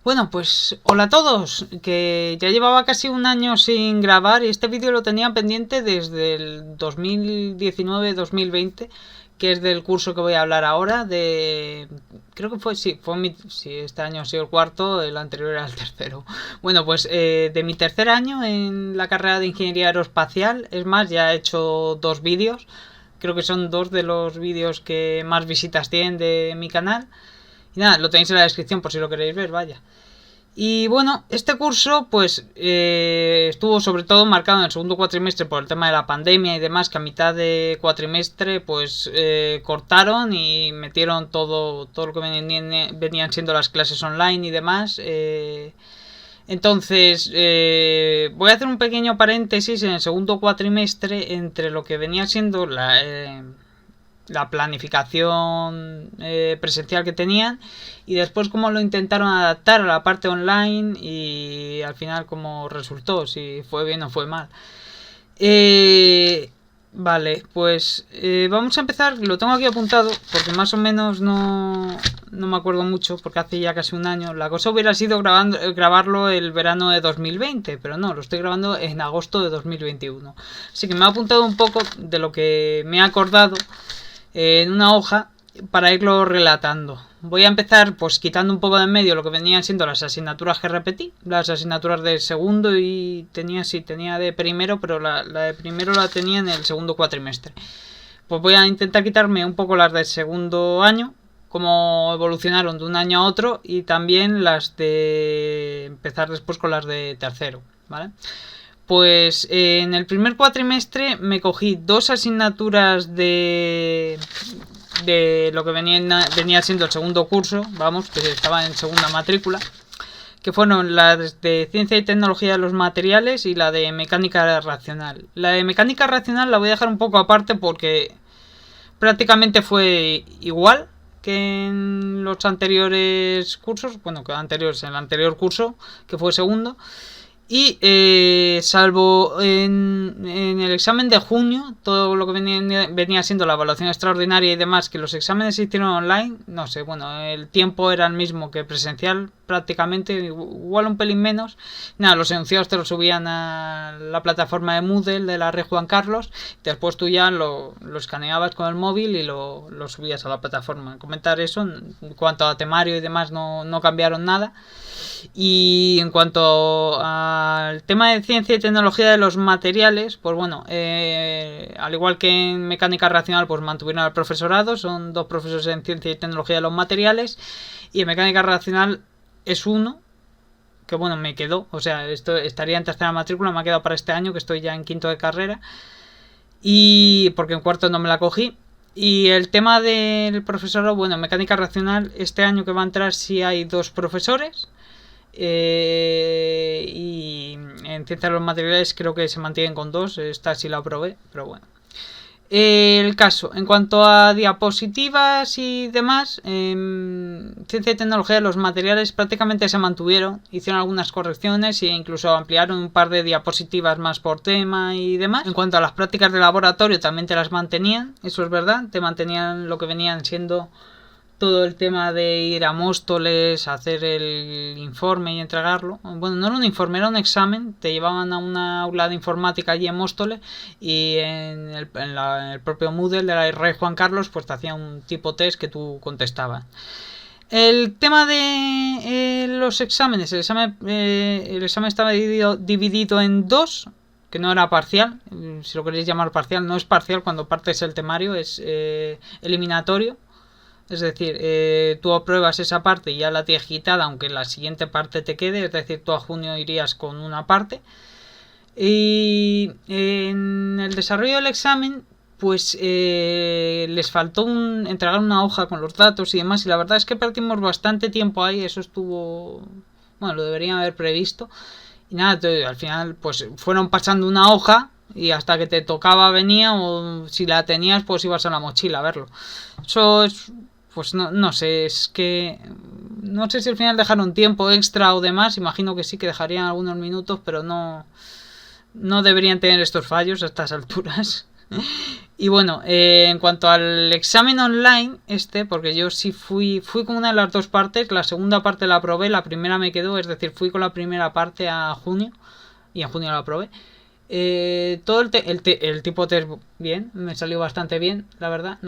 Bueno, pues hola a todos, que ya llevaba casi un año sin grabar y este vídeo lo tenía pendiente desde el 2019-2020, que es del curso que voy a hablar ahora, creo que sí, este año ha sido el cuarto, el anterior era el tercero. Bueno, pues de mi tercer año en la carrera de Ingeniería Aeroespacial, es más, ya he hecho dos vídeos, creo que son dos de los vídeos que más visitas tienen de mi canal. Y nada, lo tenéis en la descripción por si lo queréis ver, vaya. Y bueno, este curso pues estuvo sobre todo marcado en el segundo cuatrimestre por el tema de la pandemia y demás, que a mitad de cuatrimestre pues cortaron y metieron todo lo que venían siendo las clases online y demás. Entonces, voy a hacer un pequeño paréntesis en el segundo cuatrimestre entre lo que venía siendo la planificación presencial que tenían y después cómo lo intentaron adaptar a la parte online y al final cómo resultó, si fue bien o fue mal. Vale, pues vamos a empezar, lo tengo aquí apuntado porque más o menos no me acuerdo mucho porque hace ya casi un año. La cosa hubiera sido grabarlo el verano de 2020, pero no, lo estoy grabando en agosto de 2021. Así que me he apuntado un poco de lo que me he acordado en una hoja para irlo relatando. Voy a empezar pues quitando un poco de en medio lo que venían siendo las asignaturas que repetí, las asignaturas de segundo y tenía de primero, pero la de primero la tenía en el segundo cuatrimestre. Pues voy a intentar quitarme un poco las del segundo año, cómo evolucionaron de un año a otro, y también las de empezar después con las de tercero, ¿vale? Pues en el primer cuatrimestre me cogí dos asignaturas de lo que venía siendo el segundo curso, vamos, que estaba en segunda matrícula, que fueron las de Ciencia y Tecnología de los Materiales y la de Mecánica Racional. La de Mecánica Racional la voy a dejar un poco aparte porque prácticamente fue igual que en los anteriores cursos, bueno, que anteriores, en el anterior curso, que fue segundo. Y salvo en el examen de junio, todo lo que venía siendo la evaluación extraordinaria y demás, que los exámenes se hicieron online, no sé, bueno, el tiempo era el mismo que presencial prácticamente, igual un pelín menos. Nada, los enunciados te los subían a la plataforma de Moodle de la Red Juan Carlos, después tú ya lo escaneabas con el móvil y lo subías a la plataforma. Comentar eso, en cuanto a temario y demás no cambiaron nada. Y en cuanto al tema de ciencia y tecnología de los materiales, pues bueno, al igual que en mecánica racional, pues mantuvieron al profesorado, son dos profesores en ciencia y tecnología de los materiales, y en mecánica racional es uno, que bueno, me quedó, o sea, esto estaría en tercera matrícula, me ha quedado para este año, que estoy ya en quinto de carrera, y porque en cuarto no me la cogí. Y el tema del profesorado, bueno, en mecánica racional, este año que va a entrar sí hay dos profesores. Y en ciencia de los materiales creo que se mantienen con dos. Esta sí la probé, pero bueno. El caso, en cuanto a diapositivas y demás, ciencia y tecnología de los materiales prácticamente se mantuvieron, hicieron algunas correcciones e incluso ampliaron un par de diapositivas más por tema y demás. En cuanto a las prácticas de laboratorio también te las mantenían, eso es verdad, te mantenían lo que venían siendo todo el tema de ir a Móstoles, hacer el informe y entregarlo. Bueno, no era un informe, era un examen. Te llevaban a una aula de informática allí en Móstoles y en el propio Moodle de la Rey Juan Carlos pues te hacía un tipo test que tú contestabas. El tema de los exámenes, el examen estaba dividido en dos, que no era parcial, si lo queréis llamar parcial, no es parcial cuando partes el temario, es eliminatorio. Es decir, tú apruebas esa parte y ya la tienes quitada, aunque la siguiente parte te quede. Es decir, tú a junio irías con una parte. Y en el desarrollo del examen, pues les faltó entregar una hoja con los datos y demás. Y la verdad es que perdimos bastante tiempo ahí. Eso estuvo... Bueno, lo deberían haber previsto. Y nada, al final, pues fueron pasando una hoja y hasta que te tocaba venía, o si la tenías, pues ibas a la mochila a verlo. Eso es... Pues no sé, es que no sé si al final dejaron tiempo extra o demás, imagino que sí, que dejarían algunos minutos, pero no deberían tener estos fallos a estas alturas. Y bueno, en cuanto al examen online, porque yo sí fui con una de las dos partes, la segunda parte la aprobé, la primera me quedó, es decir, fui con la primera parte a junio, y en junio la aprobé. Todo el tipo test bien, me salió bastante bien, la verdad,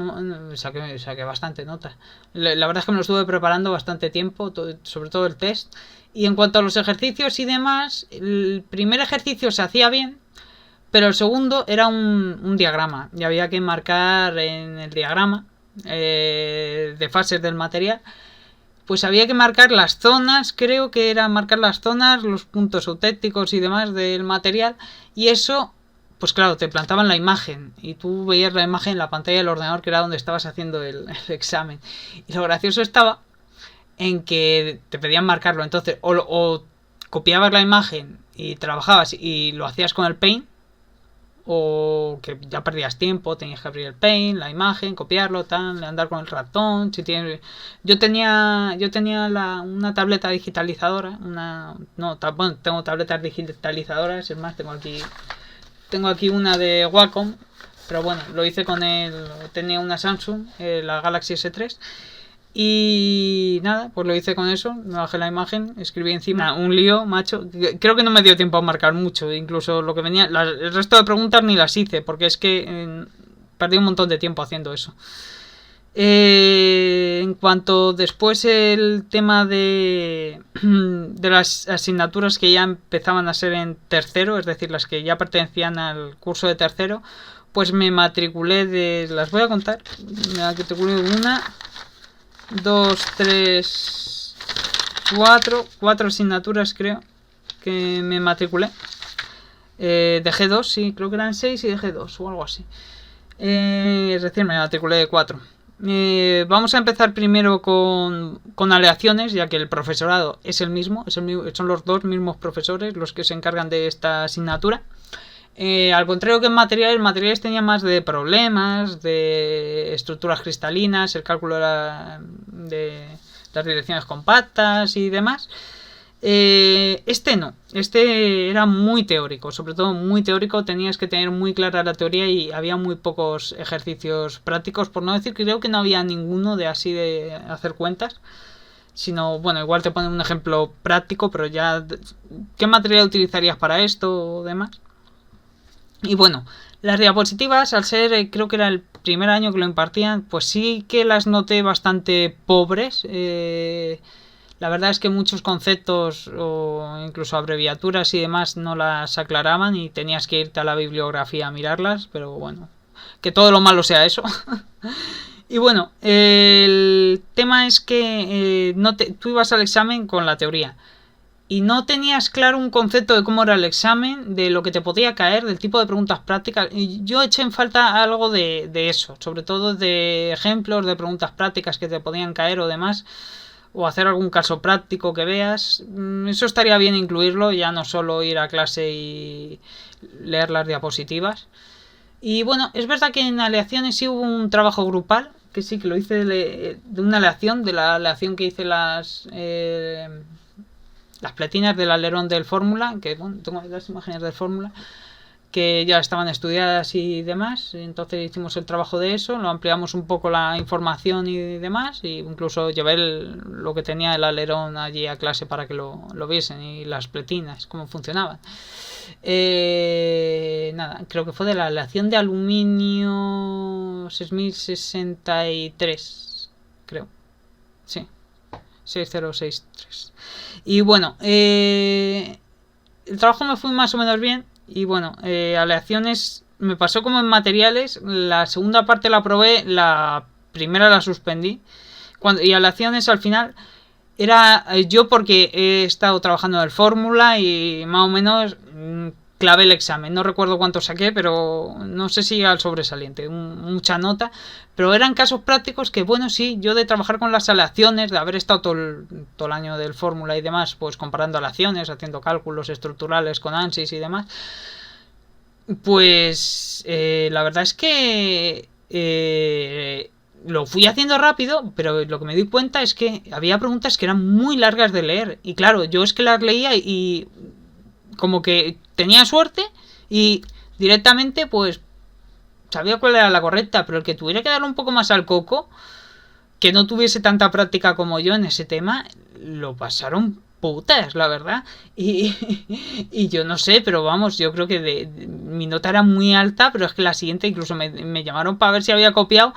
saqué bastante nota. La verdad es que me lo estuve preparando bastante tiempo, sobre todo el test. Y en cuanto a los ejercicios y demás, el primer ejercicio se hacía bien, pero el segundo era un diagrama y había que marcar en el diagrama de fases del material. Pues había que marcar las zonas, creo que era marcar las zonas, los puntos auténticos y demás del material. Y eso, pues claro, te plantaban la imagen y tú veías la imagen en la pantalla del ordenador, que era donde estabas haciendo el examen. Y lo gracioso estaba en que te pedían marcarlo. Entonces, o copiabas la imagen y trabajabas y lo hacías con el Paint, o que ya perdías tiempo, tenías que abrir el Paint, la imagen, copiarlo, andar con el ratón. Yo tenía una tableta digitalizadora, tengo tabletas digitalizadoras, es más, tengo aquí una de Wacom, pero bueno, lo hice tenía una Samsung, la Galaxy S3. Y nada, pues lo hice con eso, me bajé la imagen, escribí encima un lío, macho. Creo que no me dio tiempo a marcar mucho, incluso lo que venía, el resto de preguntas ni las hice, porque es que perdí un montón de tiempo haciendo eso. En cuanto después el tema de las asignaturas que ya empezaban a ser en tercero, es decir, las que ya pertenecían al curso de tercero, pues me matriculé las voy a contar, me matriculé una, 2, 3, 4 asignaturas creo que me matriculé. Dejé 2, sí, creo que eran 6 y dejé 2 o algo así. Es decir, me matriculé de 4. Vamos a empezar primero con aleaciones, ya que el profesorado es el mismo, son los dos mismos profesores los que se encargan de esta asignatura. Al contrario que en materiales tenía más de problemas, de estructuras cristalinas, el cálculo de las direcciones compactas y demás. No, era muy teórico, sobre todo muy teórico, tenías que tener muy clara la teoría y había muy pocos ejercicios prácticos, por no decir que creo que no había ninguno de hacer cuentas, sino, bueno, igual te ponen un ejemplo práctico, pero ya, ¿qué material utilizarías para esto o demás? Y bueno, las diapositivas, al ser, creo que era el primer año que lo impartían, pues sí que las noté bastante pobres. La verdad es que muchos conceptos o incluso abreviaturas y demás no las aclaraban y tenías que irte a la bibliografía a mirarlas, pero bueno, que todo lo malo sea eso. Y bueno, el tema es que tú ibas al examen con la teoría y no tenías claro un concepto de cómo era el examen, de lo que te podía caer, del tipo de preguntas prácticas. Y yo eché en falta algo de eso, sobre todo de ejemplos de preguntas prácticas que te podían caer o demás, o hacer algún caso práctico que veas. Eso estaría bien incluirlo, ya no solo ir a clase y leer las diapositivas. Y bueno, es verdad que en aleaciones sí hubo un trabajo grupal, que sí que lo hice de una aleación, de la aleación que hice las pletinas del alerón del Fórmula, que bueno, tengo las imágenes del Fórmula, que ya estaban estudiadas y demás. Entonces hicimos el trabajo de eso, lo ampliamos un poco la información y demás, y incluso llevé lo que tenía el alerón allí a clase para que lo viesen, y las pletinas, cómo funcionaban. Nada, creo que fue de la aleación de aluminio 6063, creo. Sí, 6063. Y bueno, el trabajo me fue más o menos bien. Y bueno, aleaciones me pasó como en materiales. La segunda parte la probé, la primera la suspendí. Y aleaciones al final era yo, porque he estado trabajando en el Fórmula y más o menos clavé el examen. No recuerdo cuánto saqué, pero no sé si al sobresaliente, mucha nota. Pero eran casos prácticos que, bueno, sí, yo de trabajar con las aleaciones, de haber estado todo el año del Fórmula y demás, pues comparando aleaciones, haciendo cálculos estructurales con ANSYS y demás, pues la verdad es que lo fui haciendo rápido, pero lo que me di cuenta es que había preguntas que eran muy largas de leer. Y claro, yo es que las leía y como que tenía suerte y directamente pues sabía cuál era la correcta, pero el que tuviera que darle un poco más al coco, que no tuviese tanta práctica como yo en ese tema, lo pasaron putas, la verdad. Y yo no sé, pero vamos, yo creo que mi nota era muy alta, pero es que la siguiente incluso me llamaron para ver si había copiado.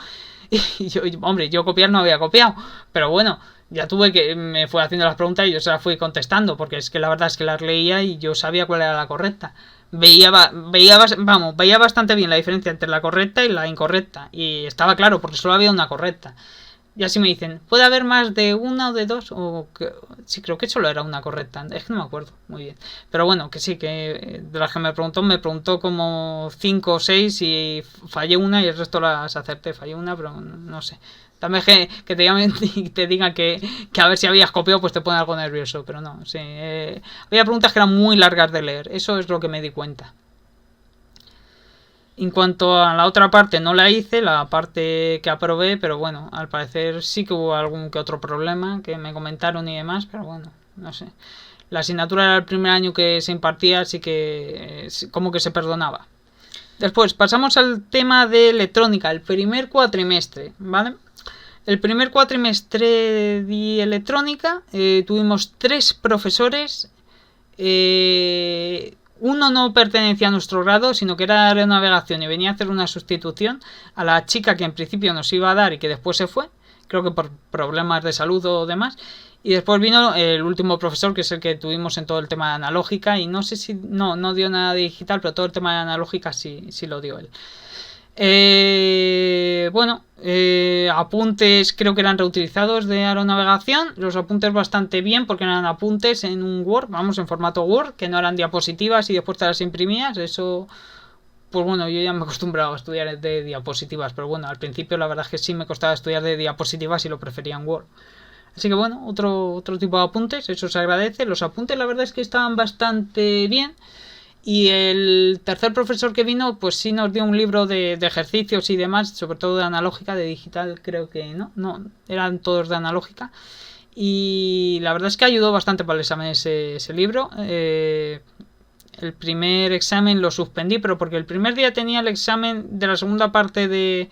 Y yo, hombre, yo copiar no había copiado, pero bueno, ya tuve que, me fue haciendo las preguntas y yo se las fui contestando, porque es que la verdad es que las leía y yo sabía cuál era la correcta. Veía bastante bien la diferencia entre la correcta y la incorrecta, y estaba claro, porque solo había una correcta. Y así me dicen, ¿puede haber más de una o de dos? Sí, creo que solo era una correcta. Es que no me acuerdo muy bien. Pero bueno, que sí, que de las que me preguntó como 5 o 6 y fallé una y el resto las acerté. Fallé una, pero no sé. También que te llamen y te digan que a ver si habías copiado, pues te pone algo nervioso. Pero no, sí. Había preguntas que eran muy largas de leer. Eso es lo que me di cuenta. En cuanto a la otra parte, no la hice, la parte que aprobé, pero bueno, al parecer sí que hubo algún que otro problema que me comentaron y demás, pero bueno, no sé. La asignatura era el primer año que se impartía, así que como que se perdonaba. Después, pasamos al tema de electrónica, el primer cuatrimestre, ¿vale? El primer cuatrimestre de electrónica tuvimos 3 profesores. Uno no pertenecía a nuestro grado, sino que era de aeronavegación y venía a hacer una sustitución a la chica que en principio nos iba a dar y que después se fue, creo que por problemas de salud o demás. Y después vino el último profesor, que es el que tuvimos en todo el tema de analógica, y no sé si no dio nada de digital, pero todo el tema de analógica sí lo dio él. Apuntes creo que eran reutilizados de aeronavegación. Los apuntes bastante bien porque eran apuntes en un Word, vamos, en formato Word, que no eran diapositivas y después te las imprimías. Eso, pues bueno, yo ya me he acostumbrado a estudiar de diapositivas, pero bueno, al principio la verdad es que sí me costaba estudiar de diapositivas y lo prefería en Word. Así que bueno, otro tipo de apuntes, eso se agradece. Los apuntes la verdad es que estaban bastante bien. Y el tercer profesor que vino, pues sí nos dio un libro de ejercicios y demás, sobre todo de analógica, de digital creo que no, eran todos de analógica. Y la verdad es que ayudó bastante para el examen ese libro. El primer examen lo suspendí, pero porque el primer día tenía el examen de la segunda parte de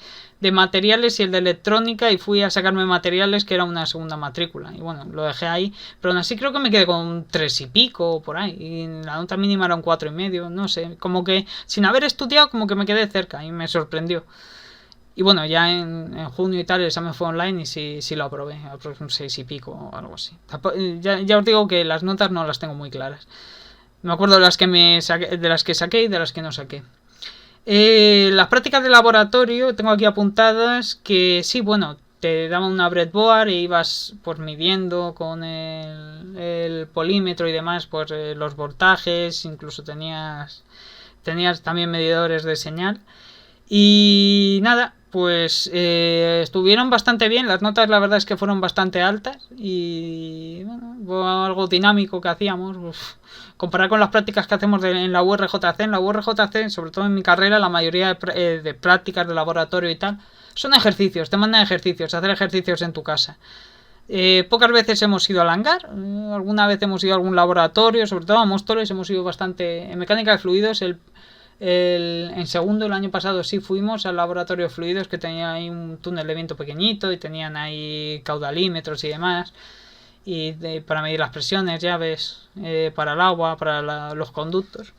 materiales y el de electrónica, y fui a sacarme materiales, que era una segunda matrícula, y bueno, lo dejé ahí, pero aún así creo que me quedé con 3 y pico por ahí, y la nota mínima era un 4,5, no sé, como que sin haber estudiado como que me quedé cerca y me sorprendió. Y bueno, ya en junio y tal el examen fue online y sí lo aprobé, un 6 y pico o algo así. Ya os digo que las notas no las tengo muy claras. Me acuerdo de las que saqué y de las que no saqué. Las prácticas de laboratorio tengo aquí apuntadas que sí, bueno, te daban una breadboard e ibas pues midiendo con el polímetro y demás pues los voltajes, incluso tenías también medidores de señal. Y nada, pues estuvieron bastante bien, las notas la verdad es que fueron bastante altas y bueno, algo dinámico que hacíamos, comparar con las prácticas que hacemos en la URJC. En la URJC, sobre todo en mi carrera, la mayoría de prácticas de laboratorio y tal son ejercicios, te mandan ejercicios, hacer ejercicios en tu casa. Pocas veces hemos ido al hangar, alguna vez hemos ido a algún laboratorio, sobre todo a Móstoles hemos ido bastante. En mecánica de fluidos, en segundo, el año pasado sí fuimos al laboratorio de fluidos, que tenía ahí un túnel de viento pequeñito y tenían ahí caudalímetros y demás, y para medir las presiones, llaves, para el agua, para los conductos.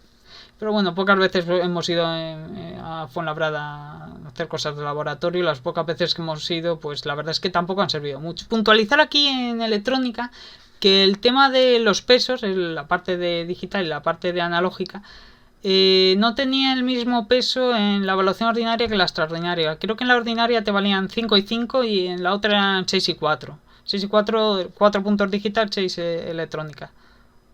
Pero bueno, pocas veces hemos ido a Fuenlabrada a hacer cosas de laboratorio, y las pocas veces que hemos ido, pues la verdad es que tampoco han servido mucho. Puntualizar aquí en electrónica que el tema de los pesos, la parte de digital y la parte de analógica, no tenía el mismo peso en la evaluación ordinaria que en la extraordinaria. Creo que en la ordinaria te valían 5 y 5 y en la otra eran 6 y 4. 6 y 4, 4 puntos digital, 6 electrónica.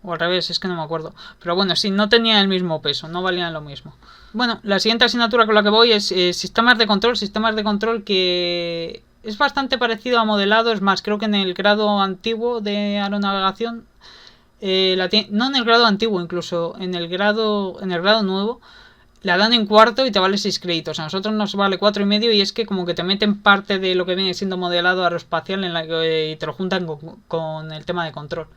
O al revés, es que no me acuerdo. Pero bueno, sí, no tenía el mismo peso, no valían lo mismo. Bueno, la siguiente asignatura con la que voy es sistemas de control que es bastante parecido a modelado. Es más, creo que en el grado antiguo de aeronavegación, no en el grado antiguo, incluso en el grado nuevo, la dan en cuarto y te vale 6 créditos. A nosotros nos vale 4,5 y es que como que te meten parte de lo que viene siendo modelado aeroespacial y te lo juntan con el tema de control.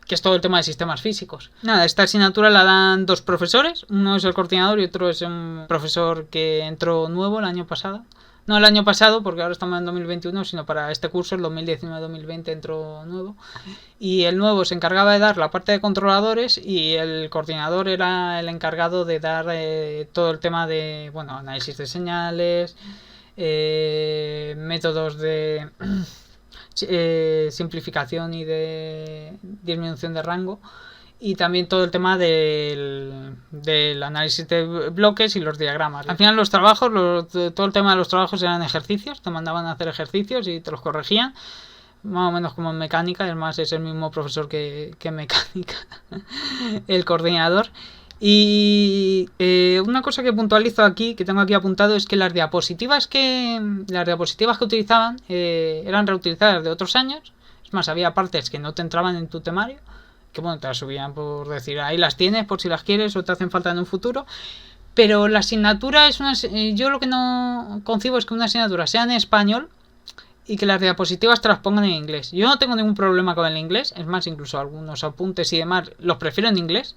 que es todo el tema de sistemas físicos. Nada, esta asignatura la dan 2 profesores, uno es el coordinador y otro es un profesor que entró nuevo el año pasado. No el año pasado, porque ahora estamos en 2021, sino para este curso, el 2019-2020 entró nuevo. Y el nuevo se encargaba de dar la parte de controladores y el coordinador era el encargado de dar todo el tema de, bueno, análisis de señales, métodos de simplificación y de disminución de rango. Y también todo el tema del análisis de bloques y los diagramas. Al final los trabajos, todo el tema de los trabajos eran ejercicios, te mandaban a hacer ejercicios y te los corregían, más o menos como en mecánica, además es el mismo profesor que en mecánica, el coordinador. Y una cosa que puntualizo aquí, que tengo aquí apuntado, es que las diapositivas que utilizaban eran reutilizadas de otros años. Es más, había partes que no te entraban en tu temario, que bueno, te las subían por decir, ahí las tienes por si las quieres o te hacen falta en un futuro. Pero la asignatura es yo lo que no concibo es que una asignatura sea en español y que las diapositivas te las pongan en inglés. Yo no tengo ningún problema con el inglés, es más, incluso algunos apuntes y demás los prefiero en inglés.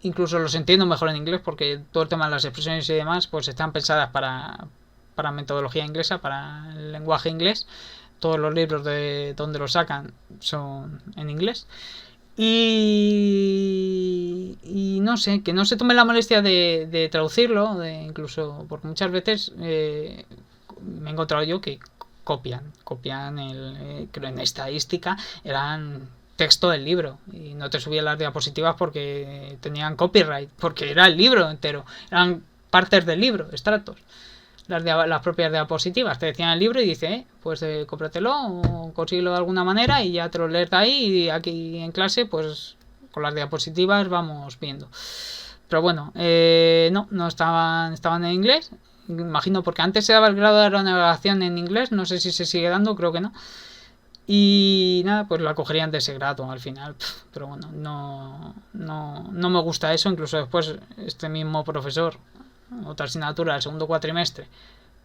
Incluso los entiendo mejor en inglés porque todo el tema de las expresiones y demás pues están pensadas para metodología inglesa, para el lenguaje inglés. Todos los libros de donde lo sacan son en inglés. Y no sé, que no se tome la molestia de traducirlo, incluso porque muchas veces me he encontrado yo que copian creo en estadística eran texto del libro y no te subían las diapositivas porque tenían copyright, porque era el libro entero, eran partes del libro, extractos. Las propias diapositivas te decían el libro y dice, pues cómpratelo o consíguelo de alguna manera y ya te lo lees de ahí y aquí en clase pues con las diapositivas vamos viendo. Pero bueno, no estaban en inglés, imagino porque antes se daba el grado de aeronavegación en inglés, no sé si se sigue dando, creo que no. Y nada, pues la cogerían de ese grado al final, pero bueno, no me gusta eso, incluso después este mismo profesor, otra asignatura del segundo cuatrimestre,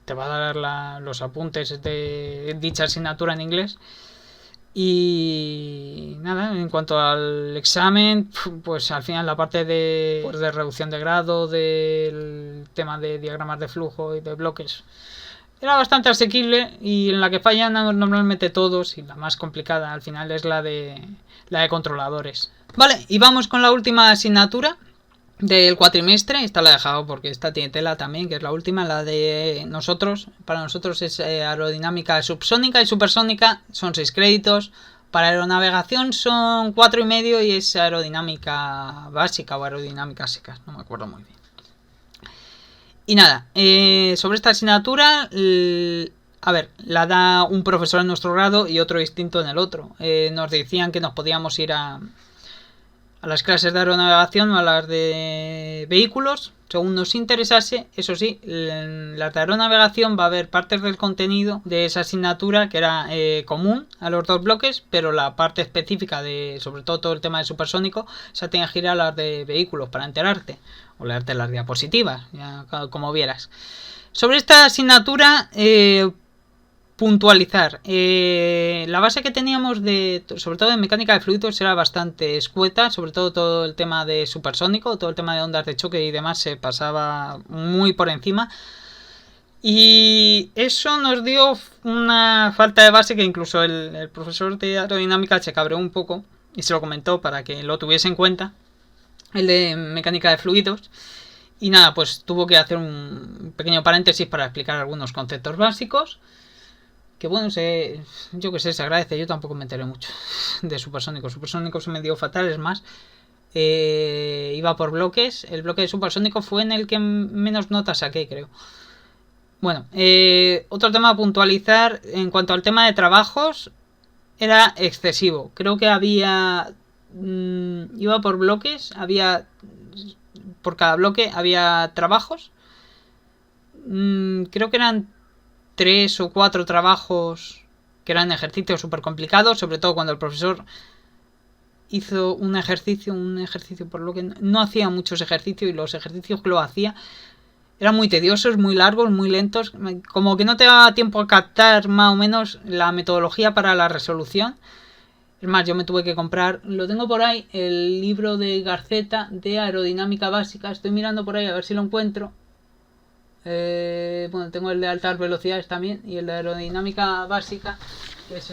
te va a dar los apuntes de dicha asignatura en inglés. Y nada, en cuanto al examen, pues al final la parte de reducción de grado, del tema de diagramas de flujo y de bloques, era bastante asequible y en la que fallan normalmente todos, y la más complicada al final es la de controladores. Vale, y vamos con la última asignatura del cuatrimestre. Esta la he dejado porque esta tiene tela también, que es la última, la de nosotros. Para nosotros es aerodinámica subsónica y supersónica, son 6 créditos. Para aeronavegación son 4,5 y es aerodinámica básica o aerodinámica secas, no me acuerdo muy bien. Y nada, sobre esta asignatura, a ver, la da un profesor en nuestro grado y otro distinto en el otro. Nos decían que nos podíamos ir a las clases de aeronavegación o a las de vehículos, según nos interesase. Eso sí, en la de aeronavegación va a haber partes del contenido de esa asignatura que era común a los 2 bloques, pero la parte específica de, sobre todo el tema de supersónico, se tiene que girar a las de vehículos para enterarte, o leerte las diapositivas, ya como vieras. Sobre esta asignatura, puntualizar. La base que teníamos sobre todo de mecánica de fluidos era bastante escueta, sobre todo el tema de supersónico, todo el tema de ondas de choque y demás se pasaba muy por encima. Y eso nos dio una falta de base que incluso el profesor de aerodinámica se cabreó un poco y se lo comentó para que lo tuviese en cuenta, el de mecánica de fluidos. Y nada, pues tuvo que hacer un pequeño paréntesis para explicar algunos conceptos básicos. Que bueno, yo que sé, se agradece. Yo tampoco me enteré mucho de supersónico. Supersónico se me dio fatal, es más. Iba por bloques. El bloque de supersónico fue en el que menos notas saqué, creo. Bueno, otro tema a puntualizar. En cuanto al tema de trabajos, era excesivo. Creo que iba por bloques. Por cada bloque había trabajos. Creo que eran 3 o 4 trabajos que eran ejercicios súper complicados, sobre todo cuando el profesor hizo un ejercicio por lo que no hacía muchos ejercicios y los ejercicios que lo hacía eran muy tediosos, muy largos, muy lentos, como que no te daba tiempo a captar más o menos la metodología para la resolución. Es más, yo me tuve que comprar, lo tengo por ahí, el libro de Garceta de aerodinámica básica. Estoy mirando por ahí a ver si lo encuentro. Bueno, tengo el de altas velocidades también y el de aerodinámica básica, que es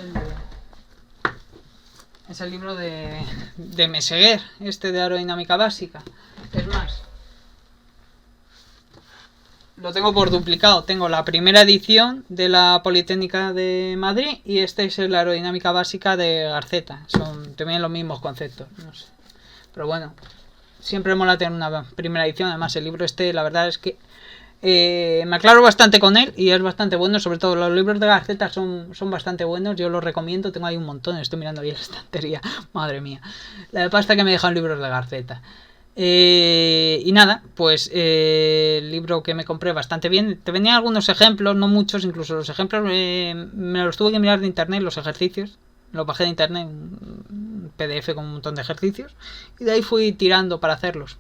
el libro de Meseguer, este de aerodinámica básica. Es más, lo tengo por duplicado. Tengo la primera edición de la Politécnica de Madrid y este es la aerodinámica básica de Garceta. Son también los mismos conceptos, no sé. Pero bueno, siempre mola tener una primera edición. Además, el libro este, la verdad es que me aclaro bastante con él y es bastante bueno. Sobre todo los libros de Garceta son bastante buenos. Yo los recomiendo. Tengo ahí un montón. Estoy mirando ahí en la estantería. Madre mía, la de pasta que me dejan libros de Garceta. Y nada, pues el libro que me compré bastante bien. Te venían algunos ejemplos, no muchos, incluso los ejemplos me los tuve que mirar de internet, los ejercicios. Los bajé de internet, un PDF con un montón de ejercicios. Y de ahí fui tirando para hacerlos.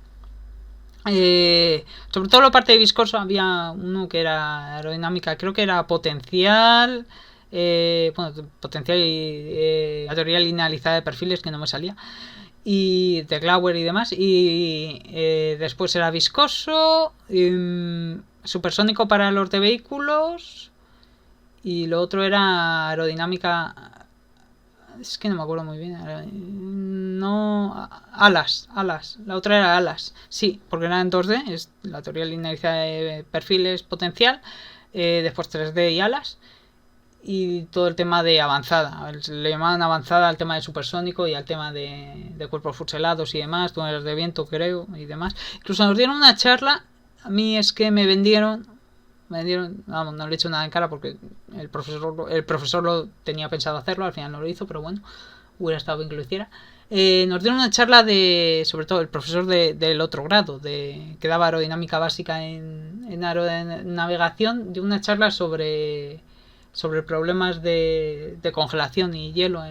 Sobre todo la parte de viscoso, había uno que era aerodinámica, creo que era potencial. Bueno, potencial y la teoría linealizada de perfiles, que no me salía. Y de Glauber y demás. Y después era viscoso, supersónico para los de vehículos. Y lo otro era aerodinámica. Es que no me acuerdo muy bien. No. Alas. La otra era alas. Sí, porque era en 2D. Es la teoría linealizada de perfiles potencial. Después 3D y alas. Y todo el tema de avanzada. Le llamaban avanzada al tema de supersónico y al tema de cuerpos fuselados y demás. Túneles de viento, creo, y demás. Incluso nos dieron una charla. A mí es que me vendieron. Vamos, no le he hecho nada en cara porque el profesor lo tenía pensado hacerlo. Al final no lo hizo, pero bueno, hubiera estado bien que lo hiciera. Nos dieron una charla sobre todo el profesor del otro grado, que daba aerodinámica básica en aeronavegación, dio una charla sobre problemas de congelación y hielo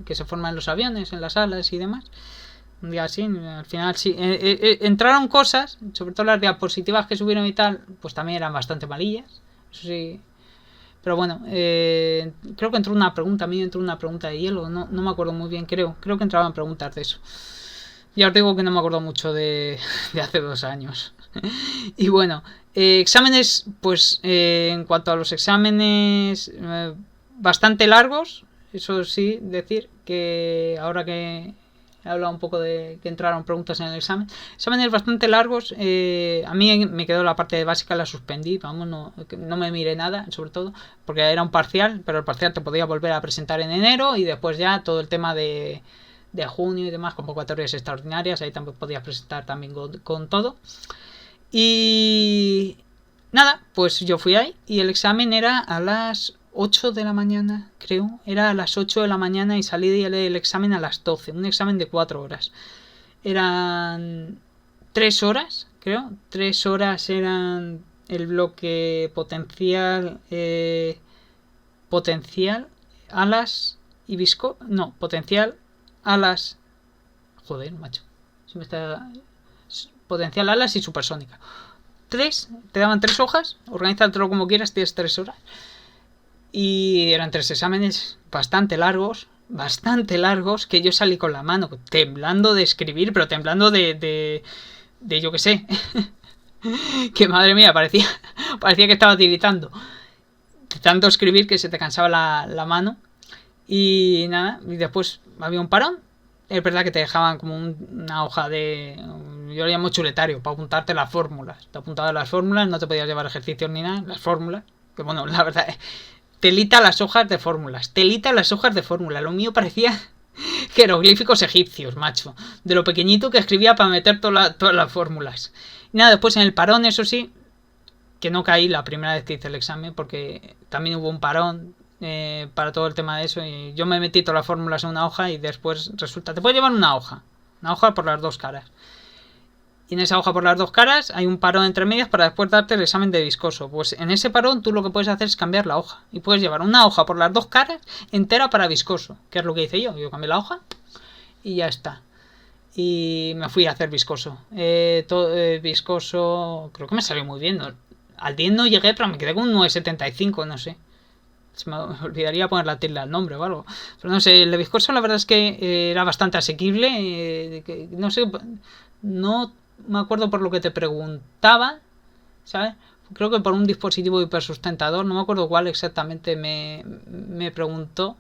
que se forman en los aviones, en las alas y demás. Un día así, al final sí. Entraron cosas, sobre todo las diapositivas que subieron y tal, pues también eran bastante malillas. Eso sí. Pero bueno, creo que entró una pregunta, a mí entró una pregunta de hielo, no me acuerdo muy bien, creo que entraban preguntas de eso. Ya os digo que no me acuerdo mucho de hace 2 años. Y bueno, exámenes, pues en cuanto a los exámenes, bastante largos. Eso sí, decir que ahora que he hablado un poco de que entraron preguntas en el examen, exámenes bastante largos. A mí me quedó la parte básica, la suspendí, vamos, no me miré nada, sobre todo porque era un parcial, pero el parcial te podía volver a presentar en enero y después ya todo el tema de junio y demás, convocatorias extraordinarias, ahí también podías presentar también con todo. Y nada, pues yo fui ahí y el examen era a las 8 de la mañana, creo. Era a las 8 de la mañana y salí del examen a las 12. Un examen de 4 horas. Eran 3 horas, creo. 3 horas eran el bloque potencial, alas y visco. No, potencial, alas. Joder, macho. Se me está... Potencial, alas y supersónica. Te daban 3 hojas, organízatelo como quieras, tienes 3 horas. Y eran 3 exámenes bastante largos, que yo salí con la mano temblando de escribir, pero temblando de yo que sé. Que madre mía, parecía que estaba tiritando. De tanto escribir que se te cansaba la mano. Y nada, y después había un parón. Es verdad que te dejaban como una hoja yo lo llamo chuletario, para apuntarte las fórmulas. Te apuntabas las fórmulas, no te podías llevar ejercicios ni nada, las fórmulas. Que bueno, la verdad, telita las hojas de fórmulas. Lo mío parecía jeroglíficos egipcios, macho. De lo pequeñito que escribía para meter todas las fórmulas. Y nada, después en el parón, eso sí, que no caí la primera vez que hice el examen, porque también hubo un parón para todo el tema de eso. Y yo me metí todas las fórmulas en una hoja y después resulta... Te puedes llevar una hoja por las 2 caras. Y en esa hoja por las 2 caras hay un parón entre medias para después darte el examen de viscoso. Pues en ese parón tú lo que puedes hacer es cambiar la hoja. Y puedes llevar una hoja por las 2 caras entera para viscoso. Que es lo que hice yo. Yo cambié la hoja y ya está. Y me fui a hacer viscoso. Viscoso creo que me salió muy bien. Al 10 no llegué, pero me quedé con un 9,75, no sé. Se me olvidaría poner la tilde al nombre o algo. Pero no sé, el de viscoso la verdad es que era bastante asequible. No sé, no me acuerdo por lo que te preguntaba, ¿sabes? Creo que por un dispositivo hipersustentador, no me acuerdo cuál exactamente me preguntó.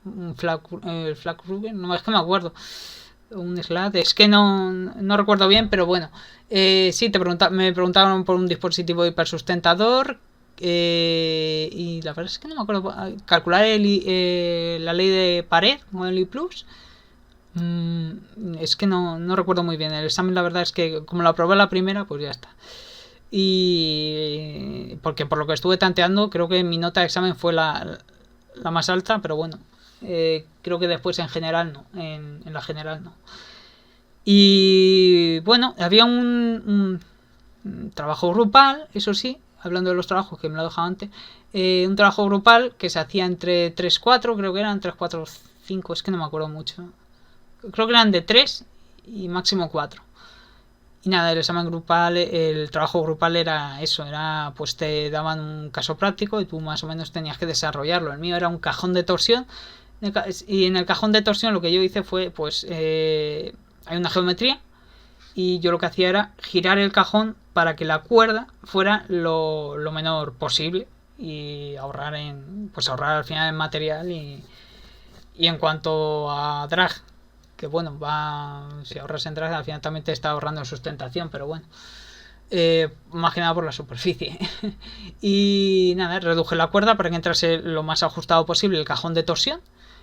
Un Flag Ruger, no es que me acuerdo. Un SLAT, es que no recuerdo bien, pero bueno. Sí, me preguntaron por un dispositivo hipersustentador. Y la verdad es que no me acuerdo. Calcular la ley de pared con el I+. Es que no recuerdo muy bien. El examen, la verdad es que como lo aprobé la primera, pues ya está. Y porque por lo que estuve tanteando, creo que mi nota de examen fue la más alta, pero bueno. Creo que después en general no. En la general no. Y bueno, había un trabajo grupal, eso sí, hablando de los trabajos que me lo he dejado antes. Un trabajo grupal que se hacía entre 3-4, creo que eran 3-4-5, es que no me acuerdo mucho. Creo que eran de 3 y máximo 4. Y nada, el examen grupal, el trabajo grupal era eso, era pues te daban un caso práctico y tú más o menos tenías que desarrollarlo. El mío era un cajón de torsión y en el cajón de torsión lo que yo hice fue pues hay una geometría y yo lo que hacía era girar el cajón para que la cuerda fuera lo menor posible y ahorrar al final en material y en cuanto a drag, que bueno, si ahorras en drag al final también te está ahorrando en sustentación, pero bueno, más que nada por la superficie. Y nada, reduje la cuerda para que entrase lo más ajustado posible el cajón de torsión,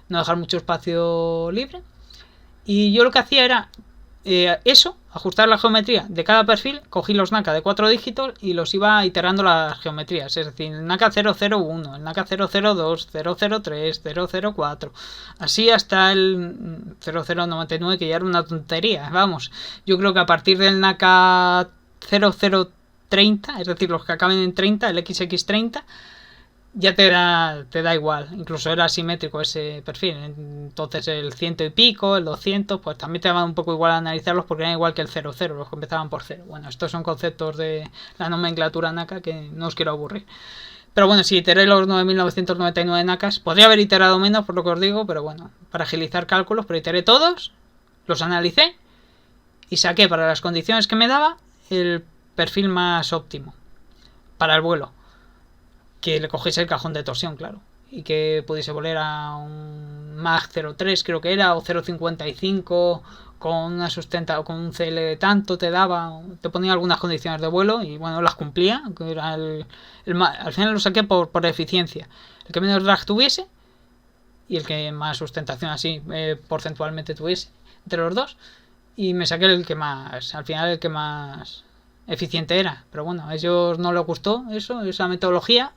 no dejar mucho espacio libre, y yo lo que hacía era ajustar la geometría de cada perfil, cogí los NACA de 4 dígitos y los iba iterando las geometrías, es decir, el NACA 001, el NACA 002, 003, 004, así hasta el 0099, que ya era una tontería, vamos. Yo creo que a partir del NACA 0030, es decir, los que acaben en 30, el XX30, ya te da igual, incluso era asimétrico ese perfil, entonces el 100 y pico, el 200, pues también te daba un poco igual analizarlos porque eran igual que el 00, los que empezaban por 0. Bueno, estos son conceptos de la nomenclatura NACA que no os quiero aburrir. Pero bueno, si iteré los 9.999 NACAs, podría haber iterado menos por lo que os digo, pero bueno, para agilizar cálculos, pero iteré todos, los analicé y saqué para las condiciones que me daba el perfil más óptimo para el vuelo. Que le cogiese el cajón de torsión, claro, y que pudiese volar a un Mach 03, creo que era, o 0.55 con con un CL de tanto te ponía algunas condiciones de vuelo y bueno, las cumplía, que era al final lo saqué por eficiencia, el que menos drag tuviese y el que más sustentación así porcentualmente tuviese entre los dos, y me saqué el que más, al final el que más eficiente era, pero bueno, a ellos no les gustó esa metodología,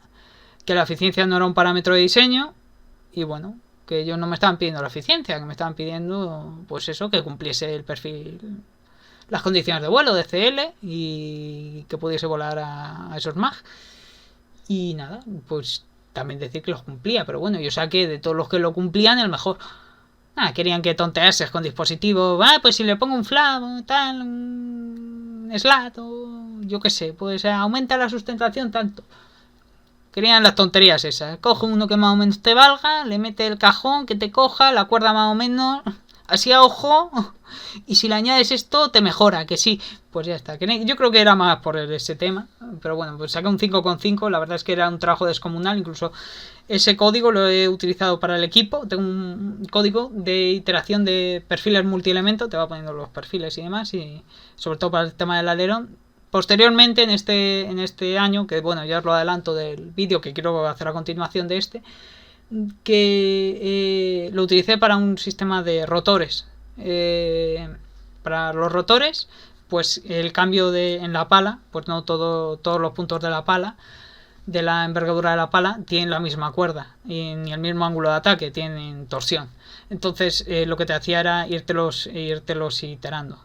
que la eficiencia no era un parámetro de diseño y bueno, que ellos no me estaban pidiendo la eficiencia, que me estaban pidiendo pues eso, que cumpliese el perfil, las condiciones de vuelo de CL y que pudiese volar a esos MAG. Y nada, pues también decir que los cumplía, pero bueno, yo saqué de todos los que lo cumplían el mejor. Querían que tonteases con dispositivos, pues si le pongo un flap, tal, un slat o yo qué sé, pues aumenta la sustentación tanto. Querían las tonterías esas. Coge uno que más o menos te valga, le mete el cajón que te coja, la cuerda más o menos, así a ojo, y si le añades esto te mejora, que sí. Pues ya está. Yo creo que era más por ese tema, pero bueno, pues saqué un 5,5, la verdad es que era un trabajo descomunal, incluso ese código lo he utilizado para el equipo, tengo un código de iteración de perfiles multielemento, te va poniendo los perfiles y demás, y sobre todo para el tema del alerón. Posteriormente, en este año, que bueno, ya os lo adelanto del vídeo que quiero hacer a continuación de este, que lo utilicé para un sistema de rotores. Para los rotores, pues el cambio en la pala, pues no todos los puntos de la pala, de la envergadura de la pala, tienen la misma cuerda, y ni el mismo ángulo de ataque, tienen torsión. Entonces lo que te hacía era irtelos iterando.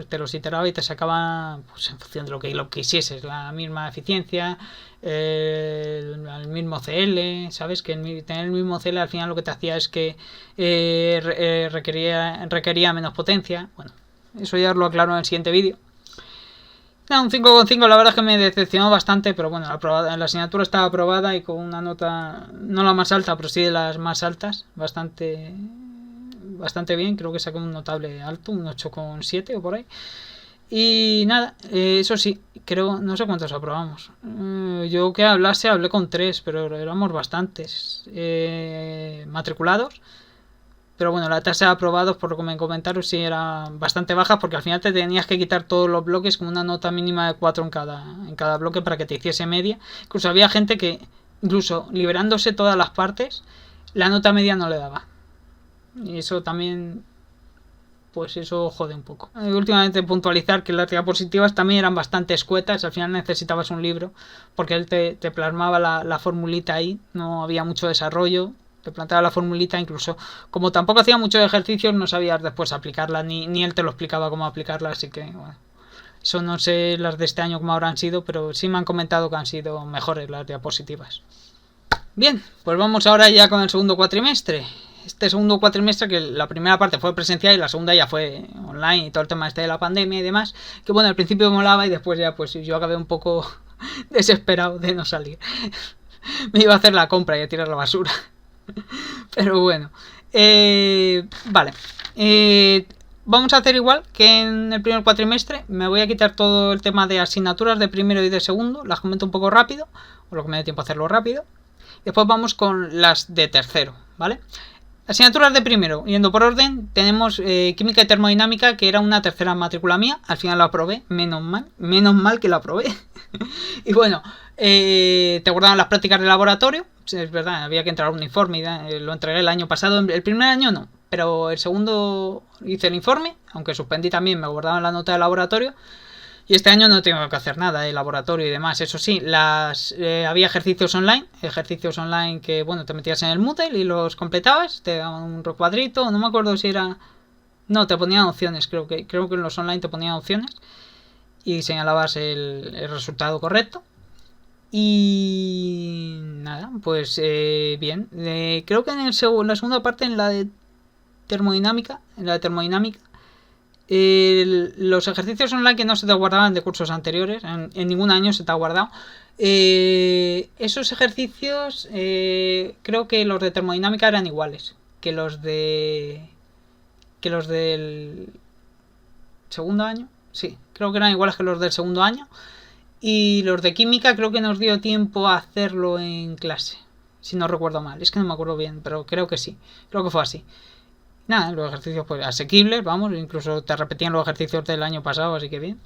Te los iteraba y te sacaba pues, en función de lo que quisieses, la misma eficiencia, el mismo CL, ¿sabes? Que tener el mismo CL al final lo que te hacía es que requería menos potencia. Bueno, eso ya os lo aclaro en el siguiente vídeo. No, un 5,5 la verdad es que me decepcionó bastante, pero bueno, la asignatura estaba aprobada y con una nota, no la más alta, pero sí de las más altas, bastante bien, creo que saqué un notable alto, un 8,7 o por ahí. Y nada, eso sí, creo, no sé cuántos aprobamos. Yo que hablé con 3, pero éramos bastantes matriculados. Pero bueno, la tasa de aprobados, por lo que me comentaron, sí era bastante baja, porque al final te tenías que quitar todos los bloques con una nota mínima de 4 en cada bloque para que te hiciese media. Incluso había gente que, incluso liberándose todas las partes, la nota media no le daba. Y eso también, pues eso jode un poco. Últimamente puntualizar que las diapositivas también eran bastante escuetas, al final necesitabas un libro, porque él te plasmaba la formulita ahí, no había mucho desarrollo. Te planteaba la formulita, incluso como tampoco hacía muchos ejercicios, no sabías después aplicarla, ni él te lo explicaba cómo aplicarla, así que bueno, eso no sé las de este año cómo habrán sido, pero sí me han comentado que han sido mejores las diapositivas. Bien, pues vamos ahora ya con el segundo cuatrimestre. Este segundo cuatrimestre, que la primera parte fue presencial y la segunda ya fue online y todo el tema este de la pandemia y demás, que bueno, al principio molaba y después ya pues yo acabé un poco desesperado de no salir. Me iba a hacer la compra y a tirar la basura. Pero bueno, vale. Vamos a hacer igual que en el primer cuatrimestre. Me voy a quitar todo el tema de asignaturas de primero y de segundo. Las comento un poco rápido, o lo que me dé tiempo a hacerlo rápido. Después vamos con las de tercero, ¿vale? Asignaturas de primero, yendo por orden, tenemos química y termodinámica, que era una tercera matrícula mía. Al final la aprobé, menos mal que la aprobé. Y bueno, te guardaban las prácticas de laboratorio. Es verdad, había que entrar a un informe y lo entregué el año pasado. El primer año no, pero el segundo hice el informe, aunque suspendí también, me guardaban la nota de laboratorio. Y este año no tengo que hacer nada de laboratorio y demás. Eso sí, había ejercicios online que, bueno, te metías en el Moodle y los completabas, te daban un recuadrito, no me acuerdo si era... No, te ponían opciones, creo que en los online te ponían opciones y señalabas el resultado correcto. Y nada, pues bien. Creo que en la segunda parte, en la de termodinámica, los ejercicios online que no se te guardaban de cursos anteriores, en ningún año se te ha guardado. Esos ejercicios, creo que los de termodinámica eran iguales que los del segundo año. Sí, creo que eran iguales que los del segundo año. Y los de química creo que nos dio tiempo a hacerlo en clase, si no recuerdo mal. Es que no me acuerdo bien, pero creo que sí. Creo que fue así. Nada, los ejercicios pues asequibles, vamos. Incluso te repetían los ejercicios del año pasado, así que bien.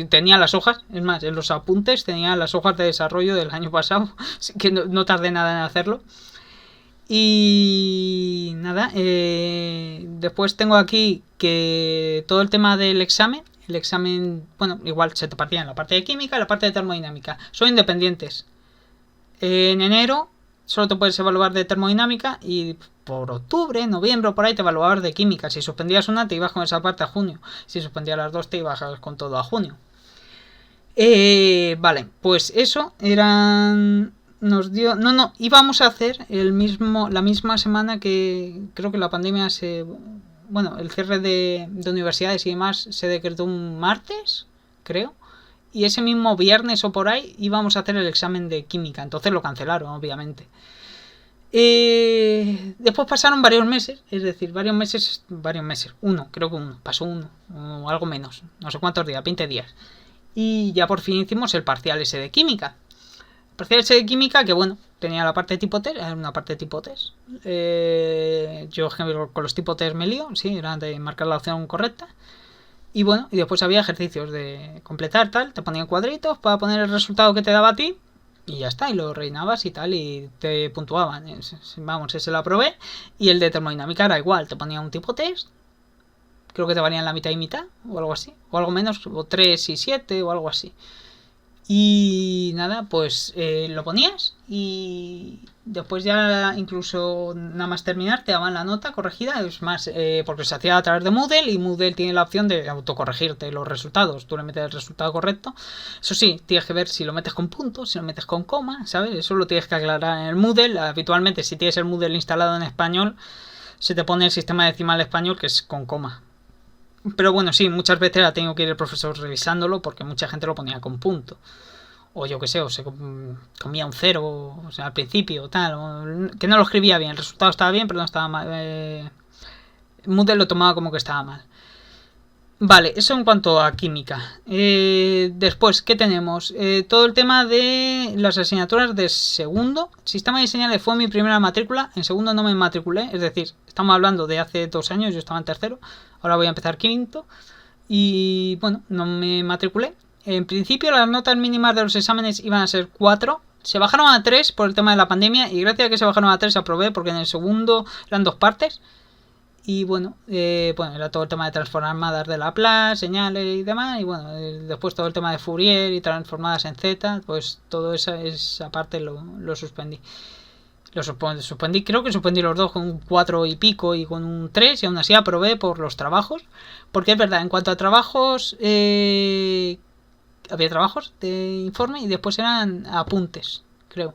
Tenía las hojas, es más, en los apuntes tenía las hojas de desarrollo del año pasado, así que no tardé nada en hacerlo. Y nada, después tengo aquí que todo el tema del examen. El examen, bueno, igual se te partía en la parte de química y la parte de termodinámica. Son independientes. En enero solo te puedes evaluar de termodinámica y por octubre, noviembre, por ahí te evaluabas de química. Si suspendías una, te ibas con esa parte a junio. Si suspendías las dos, te ibas con todo a junio. Vale, pues eso eran... Nos dio... No, íbamos a hacer la misma semana que creo que la pandemia se... Bueno, el cierre de universidades y demás se decretó un martes, creo. Y ese mismo viernes o por ahí íbamos a hacer el examen de química. Entonces lo cancelaron, obviamente. Después pasaron varios meses. Es decir, varios meses. Creo que uno. Pasó uno. O algo menos. No sé cuántos días, 20 días. Y ya por fin hicimos el parcial ese de química. El parcial ese de química que, bueno, tenía la parte de tipo test. Era una parte de tipo test. Yo con los tipo test me lío. Sí, era de marcar la opción correcta. Y bueno, y después había ejercicios de completar, tal. Te ponían cuadritos para poner el resultado que te daba a ti. Y ya está, y lo rellenabas y tal, y te puntuaban. Vamos, ese lo aprobé. Y el de termodinámica era igual. Te ponía un tipo test. Creo que te valían la mitad y mitad, o algo así. O algo menos, o 3 y 7, o algo así. Y nada, pues lo ponías y después ya incluso nada más terminar te daban la nota corregida. Es más, porque se hacía a través de Moodle y Moodle tiene la opción de autocorregirte los resultados. Tú le metes el resultado correcto. Eso sí, tienes que ver si lo metes con puntos, si lo metes con coma, ¿sabes? Eso lo tienes que aclarar en el Moodle. Habitualmente, si tienes el Moodle instalado en español, se te pone el sistema decimal español que es con coma. Pero bueno, sí, muchas veces ha tenido que ir el profesor revisándolo porque mucha gente lo ponía con punto. O yo que sé, o se comía un cero, o sea, al principio, o tal, o que no lo escribía bien. El resultado estaba bien, pero no estaba mal. Moodle lo tomaba como que estaba mal. Vale, eso en cuanto a química. Después, ¿qué tenemos? Todo el tema de las asignaturas de segundo. Sistema de señales fue mi primera matrícula. En segundo no me matriculé. Es decir, estamos hablando de hace 2 años. Yo estaba en tercero. Ahora voy a empezar quinto. Y bueno, no me matriculé. En principio las notas mínimas de los exámenes iban a ser 4. Se bajaron a 3 por el tema de la pandemia. Y gracias a que se bajaron a 3 aprobé. Porque en el segundo eran 2 partes. Y bueno, era todo el tema de transformadas de Laplace, señales y demás. Y bueno, después todo el tema de Fourier y transformadas en Z. Pues todo esa parte lo suspendí. Suspendí, creo que suspendí los dos con un 4 y pico y con un 3. Y aún así aprobé por los trabajos. Porque es verdad, en cuanto a trabajos, había trabajos de informe y después eran apuntes, creo.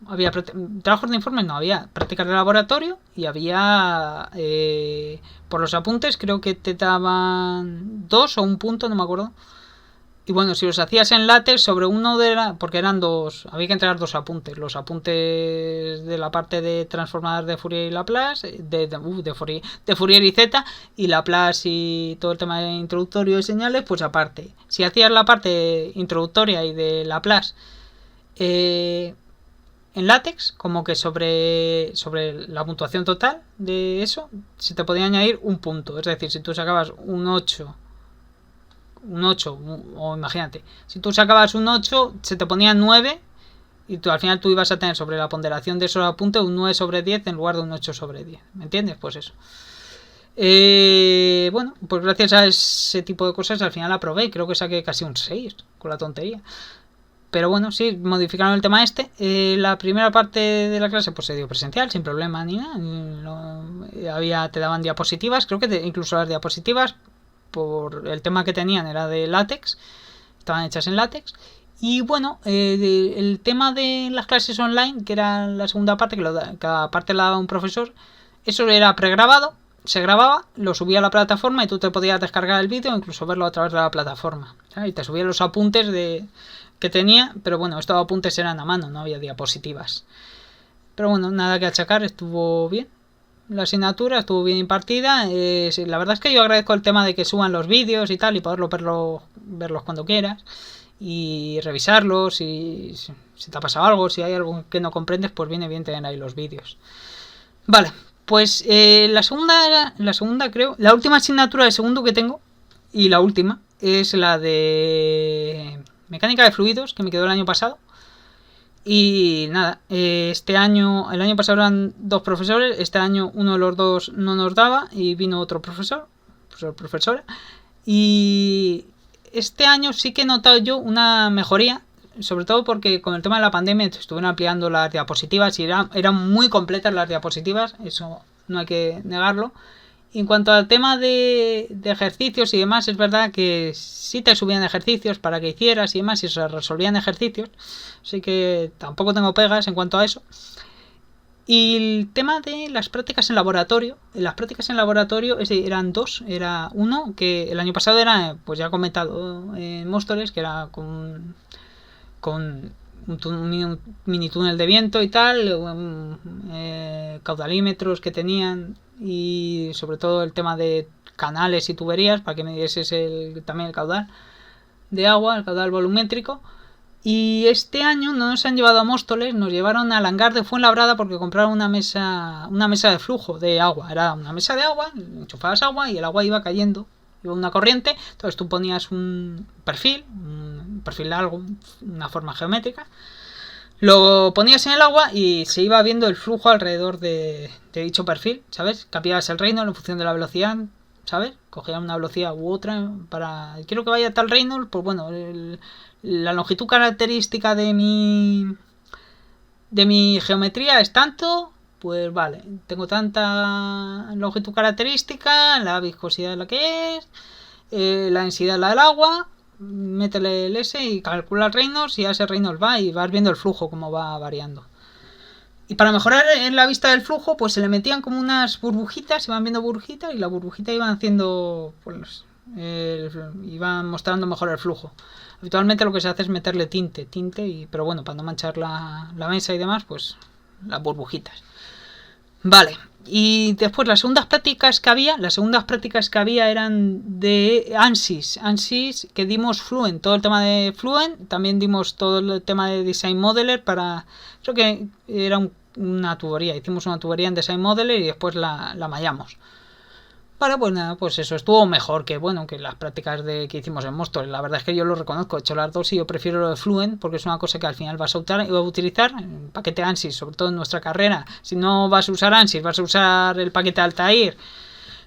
Había trabajos de informe, no, había prácticas de laboratorio y había por los apuntes creo que te daban 2 o 1 punto, no me acuerdo. Y bueno, si los hacías en látex sobre uno porque eran 2, había que entregar 2 apuntes, los apuntes de la parte de transformadas de Fourier y Laplace, de Fourier y Z, y Laplace y todo el tema de introductorio de señales, pues aparte. Si hacías la parte introductoria y de Laplace en látex, como que sobre la puntuación total de eso, se te podía añadir 1 punto. Es decir, si tú sacabas un 8, o imagínate, si tú sacabas un 8, se te ponía 9 y al final tú ibas a tener sobre la ponderación de esos apuntes un 9 sobre 10 en lugar de un 8 sobre 10. ¿Me entiendes? Pues eso. Bueno, pues gracias a ese tipo de cosas al final aprobé. Creo que saqué casi un 6 con la tontería. Pero bueno, sí, modificaron el tema este. La primera parte de la clase pues se dio presencial, sin problema ni nada. Te daban diapositivas, creo que incluso las diapositivas, por el tema que tenían, era de látex. Estaban hechas en látex. Y bueno, el tema de las clases online, que era la segunda parte, que cada parte la daba un profesor, eso era pregrabado, se grababa, lo subía a la plataforma y tú te podías descargar el vídeo o incluso verlo a través de la plataforma. ¿Sabes? Y te subía los apuntes que tenía, pero bueno, estos apuntes eran a mano, no había diapositivas. Pero bueno, nada que achacar, estuvo bien. La asignatura estuvo bien impartida. La verdad es que yo agradezco el tema de que suban los vídeos y tal, y poderlo verlos cuando quieras. Y revisarlos, si te ha pasado algo, si hay algo que no comprendes, pues viene bien tener ahí los vídeos. Vale, pues la segunda creo, la última asignatura de segundo que tengo, y la última, es la de mecánica de fluidos, que me quedó el año pasado. Y nada, el año pasado eran 2 profesores, este año uno de los 2 no nos daba y vino otro profesora. Y este año sí que he notado yo una mejoría, sobre todo porque con el tema de la pandemia estuvieron ampliando las diapositivas y eran muy completas las diapositivas, eso no hay que negarlo. Y en cuanto al tema de ejercicios y demás, es verdad que sí te subían ejercicios para que hicieras y demás, y se resolvían ejercicios. Así que tampoco tengo pegas en cuanto a eso. Y el tema de las prácticas en laboratorio. Las prácticas en laboratorio eran 2. Era uno que el año pasado era, pues ya he comentado, en Móstoles, que era con un mini túnel de viento y tal, caudalímetros que tenían y sobre todo el tema de canales y tuberías para que midieses también el caudal de agua, el caudal volumétrico. Y este año no nos han llevado a Móstoles, nos llevaron al hangar de Fuenlabrada porque compraron una mesa de flujo de agua. Era una mesa de agua, enchufabas agua y el agua iba cayendo, iba una corriente. Entonces tú ponías un perfil largo, una forma geométrica, lo ponías en el agua y se iba viendo el flujo alrededor de dicho perfil, ¿sabes? Cambiabas el Reynolds en función de la velocidad, ¿sabes? Cogías una velocidad u otra para... Quiero que vaya a tal Reynolds, pues bueno, la longitud característica de mi geometría es tanto, pues vale, tengo tanta longitud característica, la viscosidad es la que es, la densidad es la del agua, métele el S y calcula el Reynolds y a ese Reynolds va y vas viendo el flujo como va variando. Y para mejorar en la vista del flujo, pues se le metían como unas burbujitas, iban viendo burbujitas y la burbujita iban haciendo, pues, iban mostrando mejor el flujo. Habitualmente lo que se hace es meterle tinte, pero bueno, para no manchar la mesa y demás, pues las burbujitas. Vale, y después las segundas prácticas que había eran de ANSYS, que dimos Fluent, todo el tema de Fluent, también dimos todo el tema de Design Modeler creo que era una tubería, hicimos una tubería en Design Modeler y después la mallamos. Vale, pues nada, pues eso estuvo mejor que las prácticas que hicimos en Monster. La verdad es que yo lo reconozco, he hecho las dos y yo prefiero lo de Fluent porque es una cosa que al final vas a utilizar el paquete ANSYS, sobre todo en nuestra carrera. Si no vas a usar ANSYS, vas a usar el paquete Altair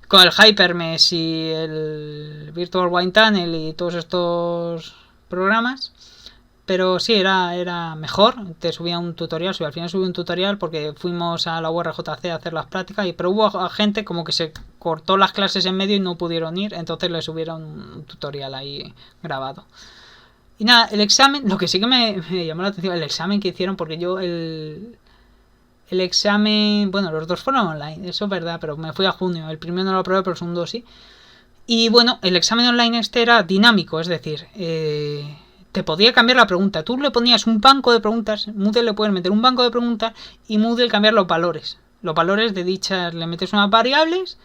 con el Hypermesh y el Virtual Wind Tunnel y todos estos programas. Pero sí, era mejor. Te subía un tutorial, al final subí un tutorial porque fuimos a la URJC a hacer las prácticas, pero hubo gente como que se cortó las clases en medio y no pudieron ir, entonces le subieron un tutorial ahí grabado. Y nada, el examen, lo que sí que me llamó la atención, el examen que hicieron, porque yo el examen, bueno, los dos fueron online, eso es verdad, pero me fui a junio, el primero no lo aprobé, pero el segundo sí. Y bueno, el examen online era dinámico, es decir, te podía cambiar la pregunta. Tú le ponías un banco de preguntas, Moodle le puedes meter un banco de preguntas y Moodle cambiar los valores. Los valores de dichas, le metes unas variables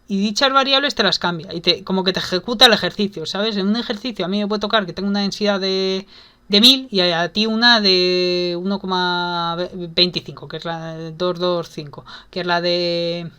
y dichas variables te las cambia. Y como que te ejecuta el ejercicio, ¿sabes? En un ejercicio a mí me puede tocar que tenga una densidad de 1000 y a ti una de 1,25, que es la de 225, que es la del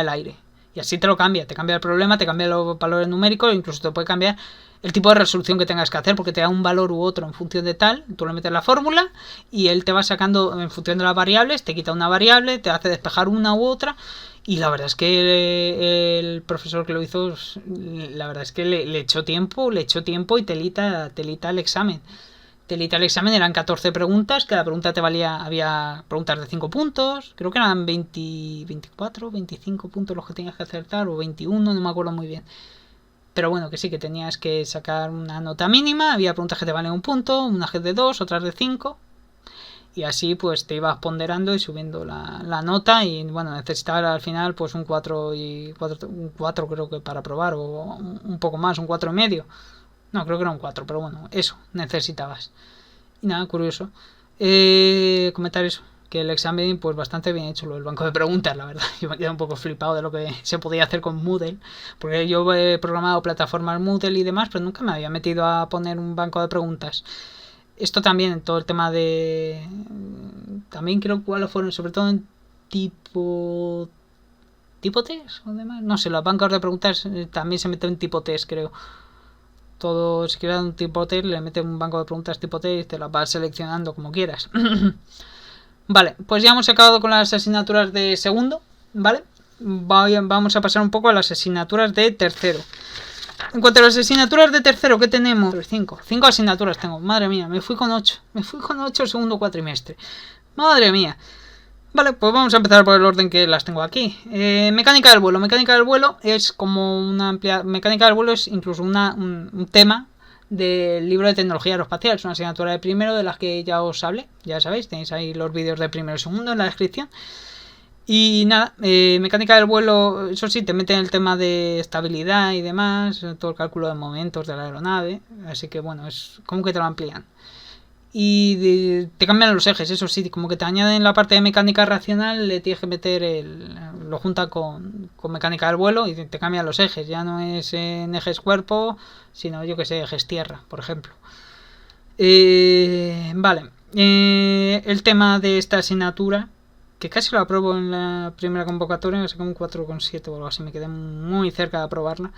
aire. Y así te lo cambia, te cambia el problema, te cambia los valores numéricos, incluso te puede cambiar el tipo de resolución que tengas que hacer, porque te da un valor u otro en función de tal, tú le metes la fórmula y él te va sacando en función de las variables, te quita una variable, te hace despejar una u otra, y la verdad es que el profesor que lo hizo, la verdad es que le echó tiempo y telita el examen. Telita el examen, eran 14 preguntas, cada pregunta te valía, había preguntas de 5 puntos, creo que eran 24, 25 puntos los que tenías que acertar, o 21, no me acuerdo muy bien. Pero bueno, que sí, que tenías que sacar una nota mínima, había preguntas que te valen un punto, unas de 2, otras de 5, y así pues te ibas ponderando y subiendo la nota, y bueno, necesitabas al final pues un 4 un 4 creo que para probar, o un poco más, un 4,5. No, creo que era un 4, pero bueno, eso necesitabas. Y nada, curioso. Comentar eso, que el examen pues bastante bien hecho, el banco de preguntas, la verdad. Yo me quedé un poco flipado de lo que se podía hacer con Moodle, porque yo he programado plataformas Moodle y demás, pero nunca me había metido a poner un banco de preguntas. Esto también, todo el tema de... También creo que fueron, sobre todo en tipo test o demás. No sé, los bancos de preguntas también se meten en tipo test, creo. Todo, si quieres un tipo test, le metes un banco de preguntas tipo test y te las vas seleccionando como quieras. Vale, pues ya hemos acabado con las asignaturas de segundo, ¿vale? Vamos a pasar un poco a las asignaturas de tercero. En cuanto a las asignaturas de tercero, ¿qué tenemos? 5 asignaturas tengo, madre mía, me fui con 8 el segundo cuatrimestre, madre mía. Vale, pues vamos a empezar por el orden que las tengo aquí. Mecánica del vuelo. Mecánica del vuelo es como una amplia... Mecánica del vuelo es incluso un tema del libro de tecnología aeroespacial. Es una asignatura de primero de las que ya os hablé. Ya sabéis, tenéis ahí los vídeos de primero y segundo en la descripción. Y nada, mecánica del vuelo, eso sí, te mete en el tema de estabilidad y demás, todo el cálculo de momentos de la aeronave. Así que bueno, es como que te lo amplían. Y te cambian los ejes, eso sí, como que te añaden la parte de mecánica racional, le tienes que meter lo junta con mecánica del vuelo y te cambian los ejes, ya no es en ejes cuerpo, sino yo que sé, ejes tierra, por ejemplo. Vale, el tema de esta asignatura, que casi lo apruebo en la primera convocatoria, me saqué un 4,7 o algo así, me quedé muy cerca de aprobarla.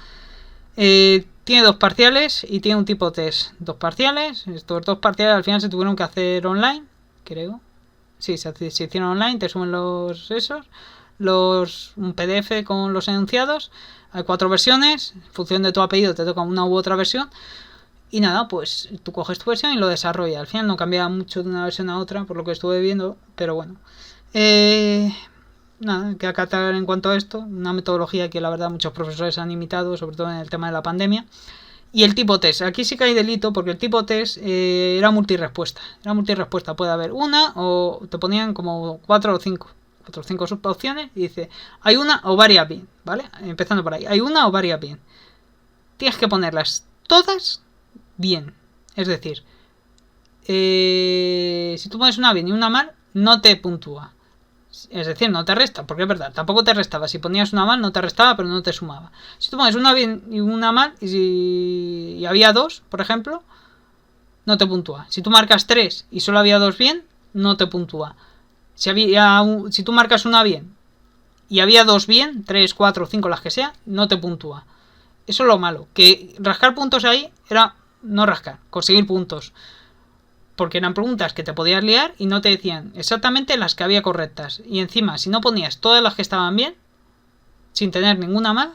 Tiene 2 parciales y tiene un tipo test. 2 parciales. Estos 2 parciales al final se tuvieron que hacer online, creo. Sí, se hicieron online. Te suben un PDF con los enunciados. Hay 4 versiones. En función de tu apellido te toca una u otra versión. Y nada, pues tú coges tu versión y lo desarrollas. Al final no cambia mucho de una versión a otra, por lo que estuve viendo. Pero bueno. Nada, que acatar en cuanto a esto, una metodología que la verdad muchos profesores han imitado, sobre todo en el tema de la pandemia, Y el tipo test, aquí sí que hay delito porque el tipo test era multirespuesta. Era multirespuesta, puede haber una o te ponían como 4 o 5. 4 o 5 subopciones y dice, hay una o varias bien, ¿vale? Empezando por ahí, hay una o varias bien. Tienes que ponerlas todas bien. Es decir, si tú pones una bien y una mal, no te puntúa. Es decir, no te resta, porque es verdad, tampoco te restaba. Si ponías una mal, no te restaba, pero no te sumaba. Si tú pones una bien y una mal, y había dos, por ejemplo, no te puntúa. Si tú marcas 3 y solo había 2 bien, no te puntúa. Si tú marcas una bien y había 2 bien, 3, 4, 5, las que sea, no te puntúa. Eso es lo malo, que rascar puntos ahí era no rascar, conseguir puntos. Porque eran preguntas que te podías liar y no te decían exactamente las que había correctas. Y encima, si no ponías todas las que estaban bien, sin tener ninguna mal,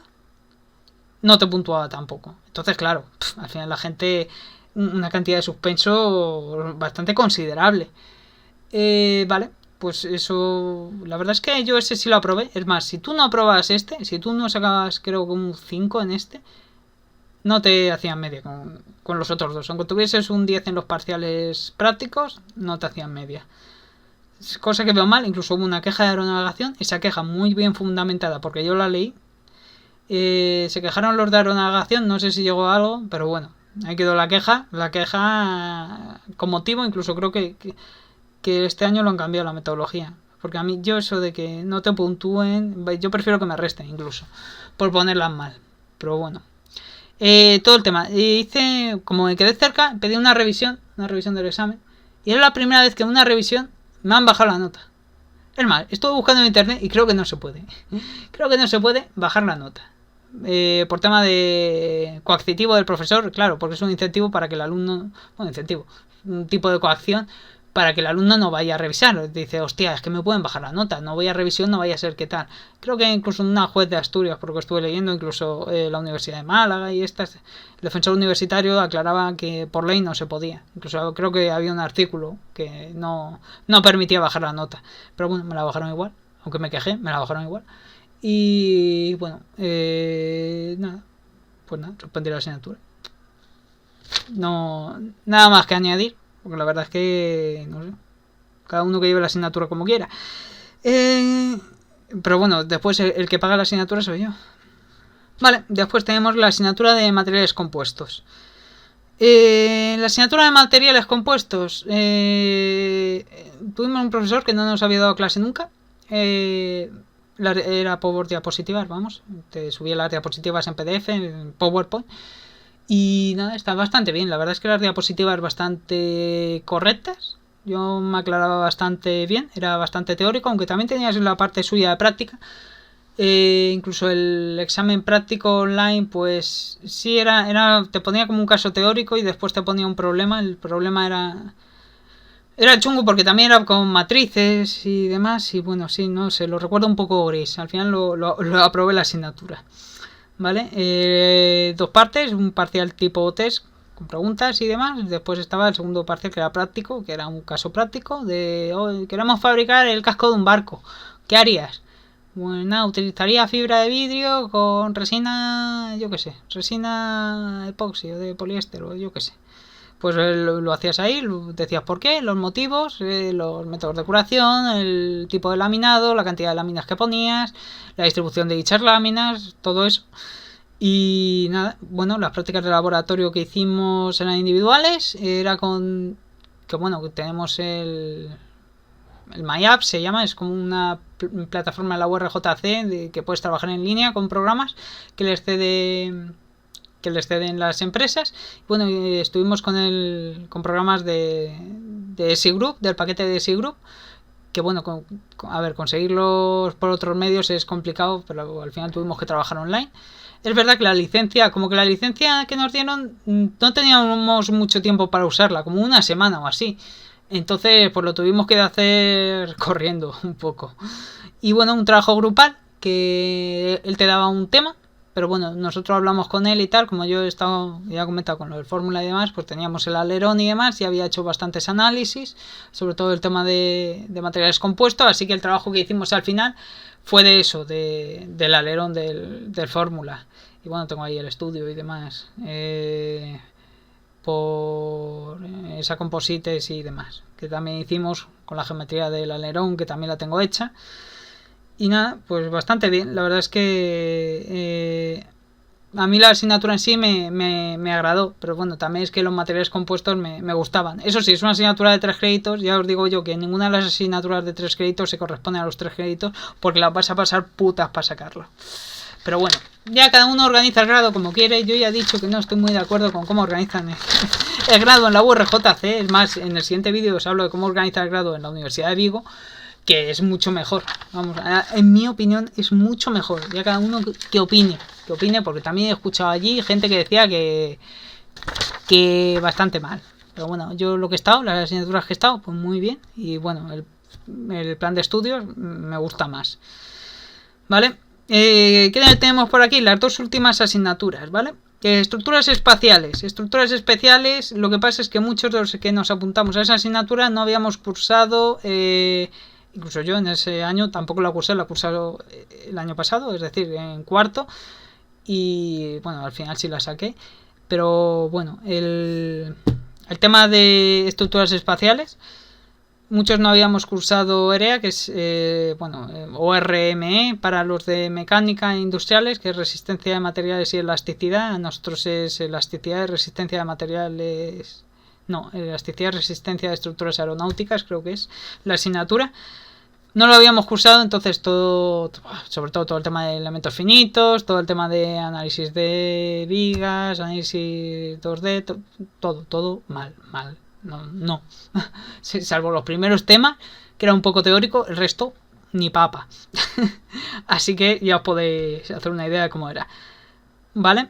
no te puntuaba tampoco. Entonces, claro, al final la gente, una cantidad de suspenso bastante considerable. Vale, pues eso, la verdad es que yo ese sí lo aprobé. Es más, si tú no aprobas si tú no sacabas creo que un 5 en este, no te hacían media con los otros dos. Aunque tuvieses un 10 en los parciales prácticos, no te hacían media. Cosa que veo mal, incluso hubo una queja de aeronavegación, esa queja muy bien fundamentada porque yo la leí. Se quejaron los de aeronavegación, no sé si llegó a algo, pero bueno, ahí quedó la queja con motivo, incluso creo que este año lo han cambiado la metodología. Porque a mí, yo eso de que no te puntúen, yo prefiero que me resten incluso, por ponerlas mal. Pero bueno. Todo el tema. Hice, como me quedé cerca, pedí una revisión del examen. Y era la primera vez que en una revisión me han bajado la nota. Es más, estuve buscando en internet y creo que no se puede. Creo que no se puede bajar la nota. Por tema de coactivo del profesor, claro, porque es un incentivo para que el alumno... Bueno, incentivo. Un tipo de coacción para que el alumno no vaya a revisar. Dice, hostia, es que me pueden bajar la nota, no voy a revisión, no vaya a ser que tal. Creo que incluso una juez de Asturias, porque estuve leyendo, incluso la Universidad de Málaga y estas, el defensor universitario aclaraba que por ley no se podía. Incluso creo que había un artículo que no permitía bajar la nota. Pero bueno, me la bajaron igual, aunque me quejé, me la bajaron igual. Y bueno, nada, pues nada, suspendí la asignatura. No, nada más que añadir. Porque la verdad es que, no sé, cada uno que lleve la asignatura como quiera. Pero bueno, después el que paga la asignatura soy yo. Vale, después tenemos la asignatura de materiales compuestos. La asignatura de materiales compuestos, tuvimos un profesor que no nos había dado clase nunca. Era por diapositivas, vamos. Te subía las diapositivas en PDF, en PowerPoint. Y nada, está bastante bien. La verdad es que las diapositivas bastante correctas. Yo me aclaraba bastante bien. Era bastante teórico, aunque también tenías la parte suya de práctica. Incluso el examen práctico online, pues sí, te ponía como un caso teórico y después te ponía un problema. El problema era chungo porque también era con matrices y demás. Y bueno, sí, no sé, lo recuerdo un poco gris. Al final lo aprobé la asignatura. ¿Vale? 2 partes, un parcial tipo test con preguntas y demás. Después estaba el segundo parcial que era práctico, que era un caso práctico de queremos fabricar el casco de un barco. ¿Qué harías? Bueno, utilizaría fibra de vidrio con resina, yo qué sé, resina epoxi o de poliéster o yo qué sé. Pues lo hacías ahí, decías por qué, los motivos, los métodos de curación, el tipo de laminado, la cantidad de láminas que ponías, la distribución de dichas láminas, todo eso. Y nada, bueno, las prácticas de laboratorio que hicimos eran individuales, era con... que bueno, tenemos el MyApp se llama, es como una plataforma de la URJC que puedes trabajar en línea con programas que les ceden las empresas. Bueno, estuvimos con programas de ESI Group, del paquete de ESI Group, que bueno, a ver, conseguirlos por otros medios es complicado, pero al final tuvimos que trabajar online. Es verdad que la licencia que nos dieron no teníamos mucho tiempo para usarla, como una semana o así. Entonces, pues lo tuvimos que hacer corriendo un poco. Y bueno, un trabajo grupal, que él te daba un tema, pero bueno, nosotros hablamos con él y tal, como yo he estado, ya he comentado con lo del fórmula y demás, pues teníamos el alerón y demás, y había hecho bastantes análisis, sobre todo el tema de materiales compuestos, así que el trabajo que hicimos al final fue de eso, del alerón del fórmula. Y bueno, tengo ahí el estudio y demás, por esa composites y demás, que también hicimos con la geometría del alerón, que también la tengo hecha. Y nada, pues bastante bien. La verdad es que a mí la asignatura en sí me agradó, pero bueno, también es que los materiales compuestos me gustaban. Eso sí, es una asignatura de 3 créditos, ya os digo yo que ninguna de las asignaturas de 3 créditos se corresponde a los 3 créditos, porque las vas a pasar putas para sacarlo. Pero bueno, ya cada uno organiza el grado como quiere. Yo ya he dicho que no estoy muy de acuerdo con cómo organizan el grado en la URJC. Es más, en el siguiente vídeo os hablo de cómo organizar el grado en la Universidad de Vigo, que es mucho mejor. Vamos, en mi opinión es mucho mejor. Ya cada uno que opine, porque también he escuchado allí gente que decía que bastante mal. Pero bueno, yo lo que he estado, las asignaturas que he estado, pues muy bien. Y bueno, el plan de estudios me gusta más. ¿Vale? ¿Qué tenemos por aquí? Las dos últimas asignaturas, ¿vale? Estructuras espaciales. Estructuras especiales, lo que pasa es que muchos de los que nos apuntamos a esa asignatura no habíamos cursado... incluso yo en ese año tampoco la cursé, la he cursado el año pasado, es decir, en cuarto, y bueno, al final sí la saqué, pero bueno, el tema de estructuras espaciales, muchos no habíamos cursado EREA, que es ORME para los de mecánica e industriales, que es resistencia de materiales y elasticidad. A nosotros es elasticidad y resistencia de materiales... No, elasticidad y resistencia de estructuras aeronáuticas, creo que es la asignatura. No lo habíamos cursado, entonces todo, sobre todo el tema de elementos finitos, todo el tema de análisis de vigas, análisis 2D, todo mal. No. Salvo los primeros temas, que era un poco teórico, el resto ni papa. Así que ya os podéis hacer una idea de cómo era. Vale,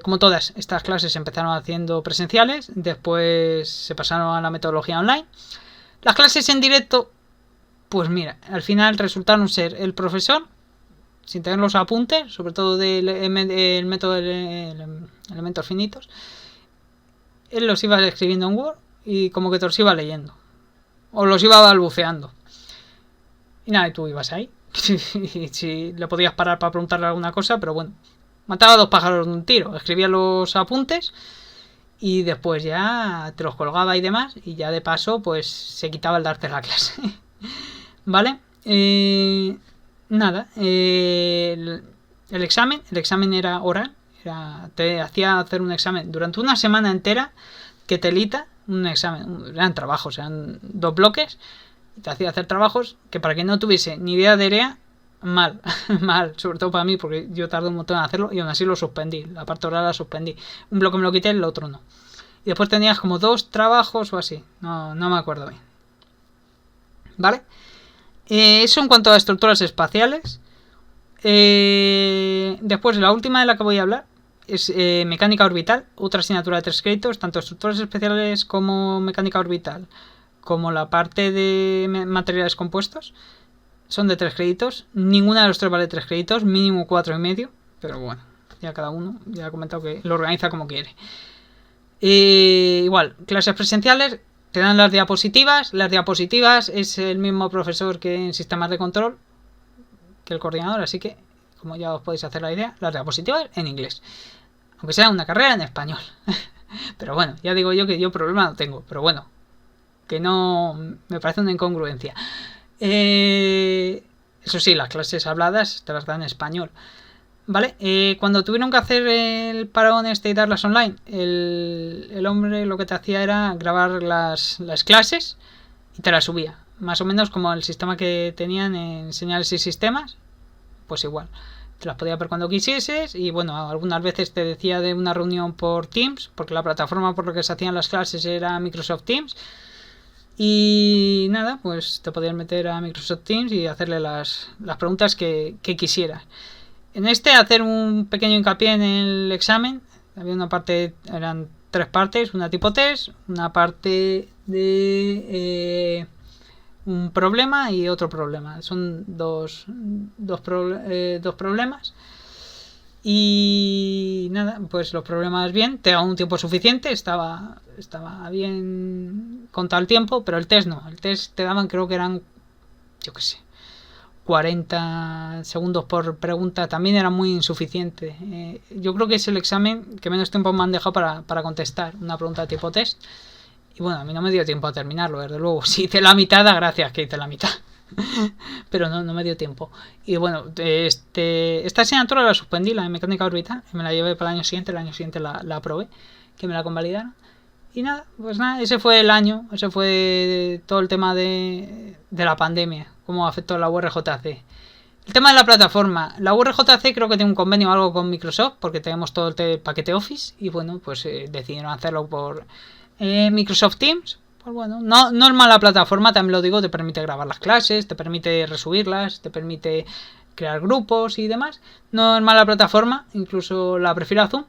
como todas estas clases se empezaron haciendo presenciales, después se pasaron a la metodología online. Las clases en directo, pues mira, al final resultaron ser el profesor, sin tener los apuntes, sobre todo del método de elementos finitos. Él los iba escribiendo en Word y como que te los iba leyendo, o los iba balbuceando. Y nada, y tú ibas ahí. Si le podías parar para preguntarle alguna cosa, pero bueno, mataba a 2 pájaros de un tiro. Escribía los apuntes y después ya te los colgaba y demás, y ya de paso pues se quitaba el darte la clase. Vale, nada, el examen era oral, te hacía hacer un examen durante una semana entera, que telita, un examen, eran trabajos, eran 2 bloques, te hacía hacer trabajos que, para que no tuviese ni idea de EREA, mal, sobre todo para mí, porque yo tardé un montón en hacerlo y aún así lo suspendí, la parte oral la suspendí, un bloque me lo quité, el otro no, y después tenías como 2 trabajos o así, no me acuerdo bien. Vale, eso en cuanto a estructuras espaciales. Después, la última de la que voy a hablar es mecánica orbital, otra asignatura de 3 créditos, tanto estructuras especiales como mecánica orbital, como la parte de materiales compuestos, son de 3 créditos. Ninguna de los 3 vale 3 créditos, mínimo 4,5, pero bueno, ya cada uno, ya ha comentado que lo organiza como quiere. Igual, clases presenciales, te dan las diapositivas es el mismo profesor que en sistemas de control, que el coordinador, así que, como ya os podéis hacer la idea, las diapositivas en inglés, aunque sea una carrera en español. Pero bueno, ya digo yo que yo problema no tengo, pero bueno, que no me parece una incongruencia. Eso sí, las clases habladas te las dan en español. Vale, cuando tuvieron que hacer el parón este y darlas online, el hombre lo que te hacía era grabar las clases y te las subía. Más o menos como el sistema que tenían en señales y sistemas, pues igual. Te las podías ver cuando quisieses y bueno, algunas veces te decía de una reunión por Teams, porque la plataforma por la que se hacían las clases era Microsoft Teams. Y nada, pues te podías meter a Microsoft Teams y hacerle las preguntas que quisieras. En este, hacer un pequeño hincapié en el examen. Había una parte, eran 3 partes, una tipo test, una parte de un problema y otro problema. Son dos problemas. Y nada, pues los problemas bien, te da un tiempo suficiente, estaba bien contado el tiempo, pero el test no, el test te daban, creo que eran, yo qué sé, 40 segundos por pregunta, también era muy insuficiente. Yo creo que es el examen que menos tiempo me han dejado para contestar una pregunta de tipo test. Y bueno, a mí no me dio tiempo a terminarlo, desde luego. Si hice la mitad, da gracias que hice la mitad. Pero no me dio tiempo. Y bueno, esta asignatura la suspendí, la de mecánica orbital, y me la llevé para el año siguiente la aprobé, que me la convalidaron. Y nada, pues nada, ese fue el año, ese fue todo el tema de la pandemia, cómo afectó la URJC. El tema de la plataforma, la URJC creo que tiene un convenio o algo con Microsoft, porque tenemos todo el paquete Office, y bueno, pues decidieron hacerlo por Microsoft Teams. Pues bueno, no es mala plataforma, también lo digo, te permite grabar las clases, te permite resubirlas, te permite crear grupos y demás. No es mala plataforma, incluso la prefiero a Zoom.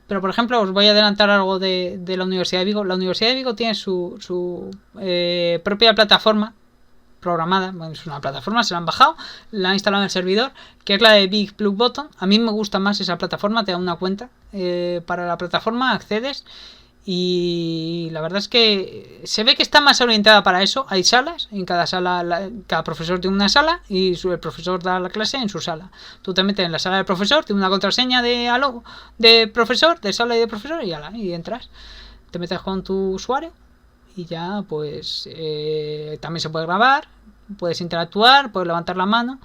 Pero por ejemplo, os voy a adelantar algo de la Universidad de Vigo. La Universidad de Vigo tiene su propia plataforma programada. Bueno, es una plataforma, se la han bajado, la han instalado en el servidor, que es la de Big Blue Button. A mí me gusta más esa plataforma, te da una cuenta para la plataforma, accedes. Y la verdad es que se ve que está más orientada para eso. Hay salas, en cada sala, cada profesor tiene una sala y el profesor da la clase en su sala. Tú te metes en la sala del profesor, tiene una contraseña de profesor, de sala y de profesor, y entras. Te metes con tu usuario y ya pues también se puede grabar, puedes interactuar, puedes levantar la mano.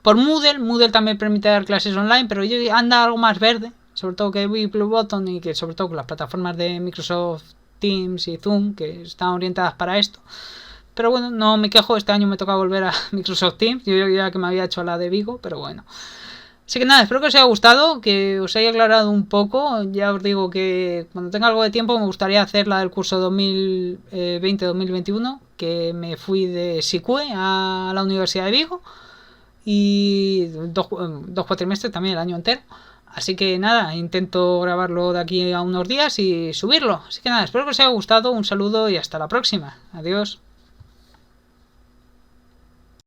Por Moodle también permite dar clases online, pero anda algo más verde, sobre todo que Blue Button y que sobre todo con las plataformas de Microsoft Teams y Zoom, que están orientadas para esto. Pero bueno, no me quejo, este año me toca volver a Microsoft Teams, yo ya que me había hecho la de Vigo, pero bueno. Así que nada, espero que os haya gustado, que os haya aclarado un poco. Ya os digo que cuando tenga algo de tiempo me gustaría hacer la del curso 2020-2021, que me fui de SICUE a la Universidad de Vigo, y dos cuatrimestres también, el año entero. Así que nada, intento grabarlo de aquí a unos días y subirlo. Así que nada, espero que os haya gustado, un saludo y hasta la próxima. Adiós.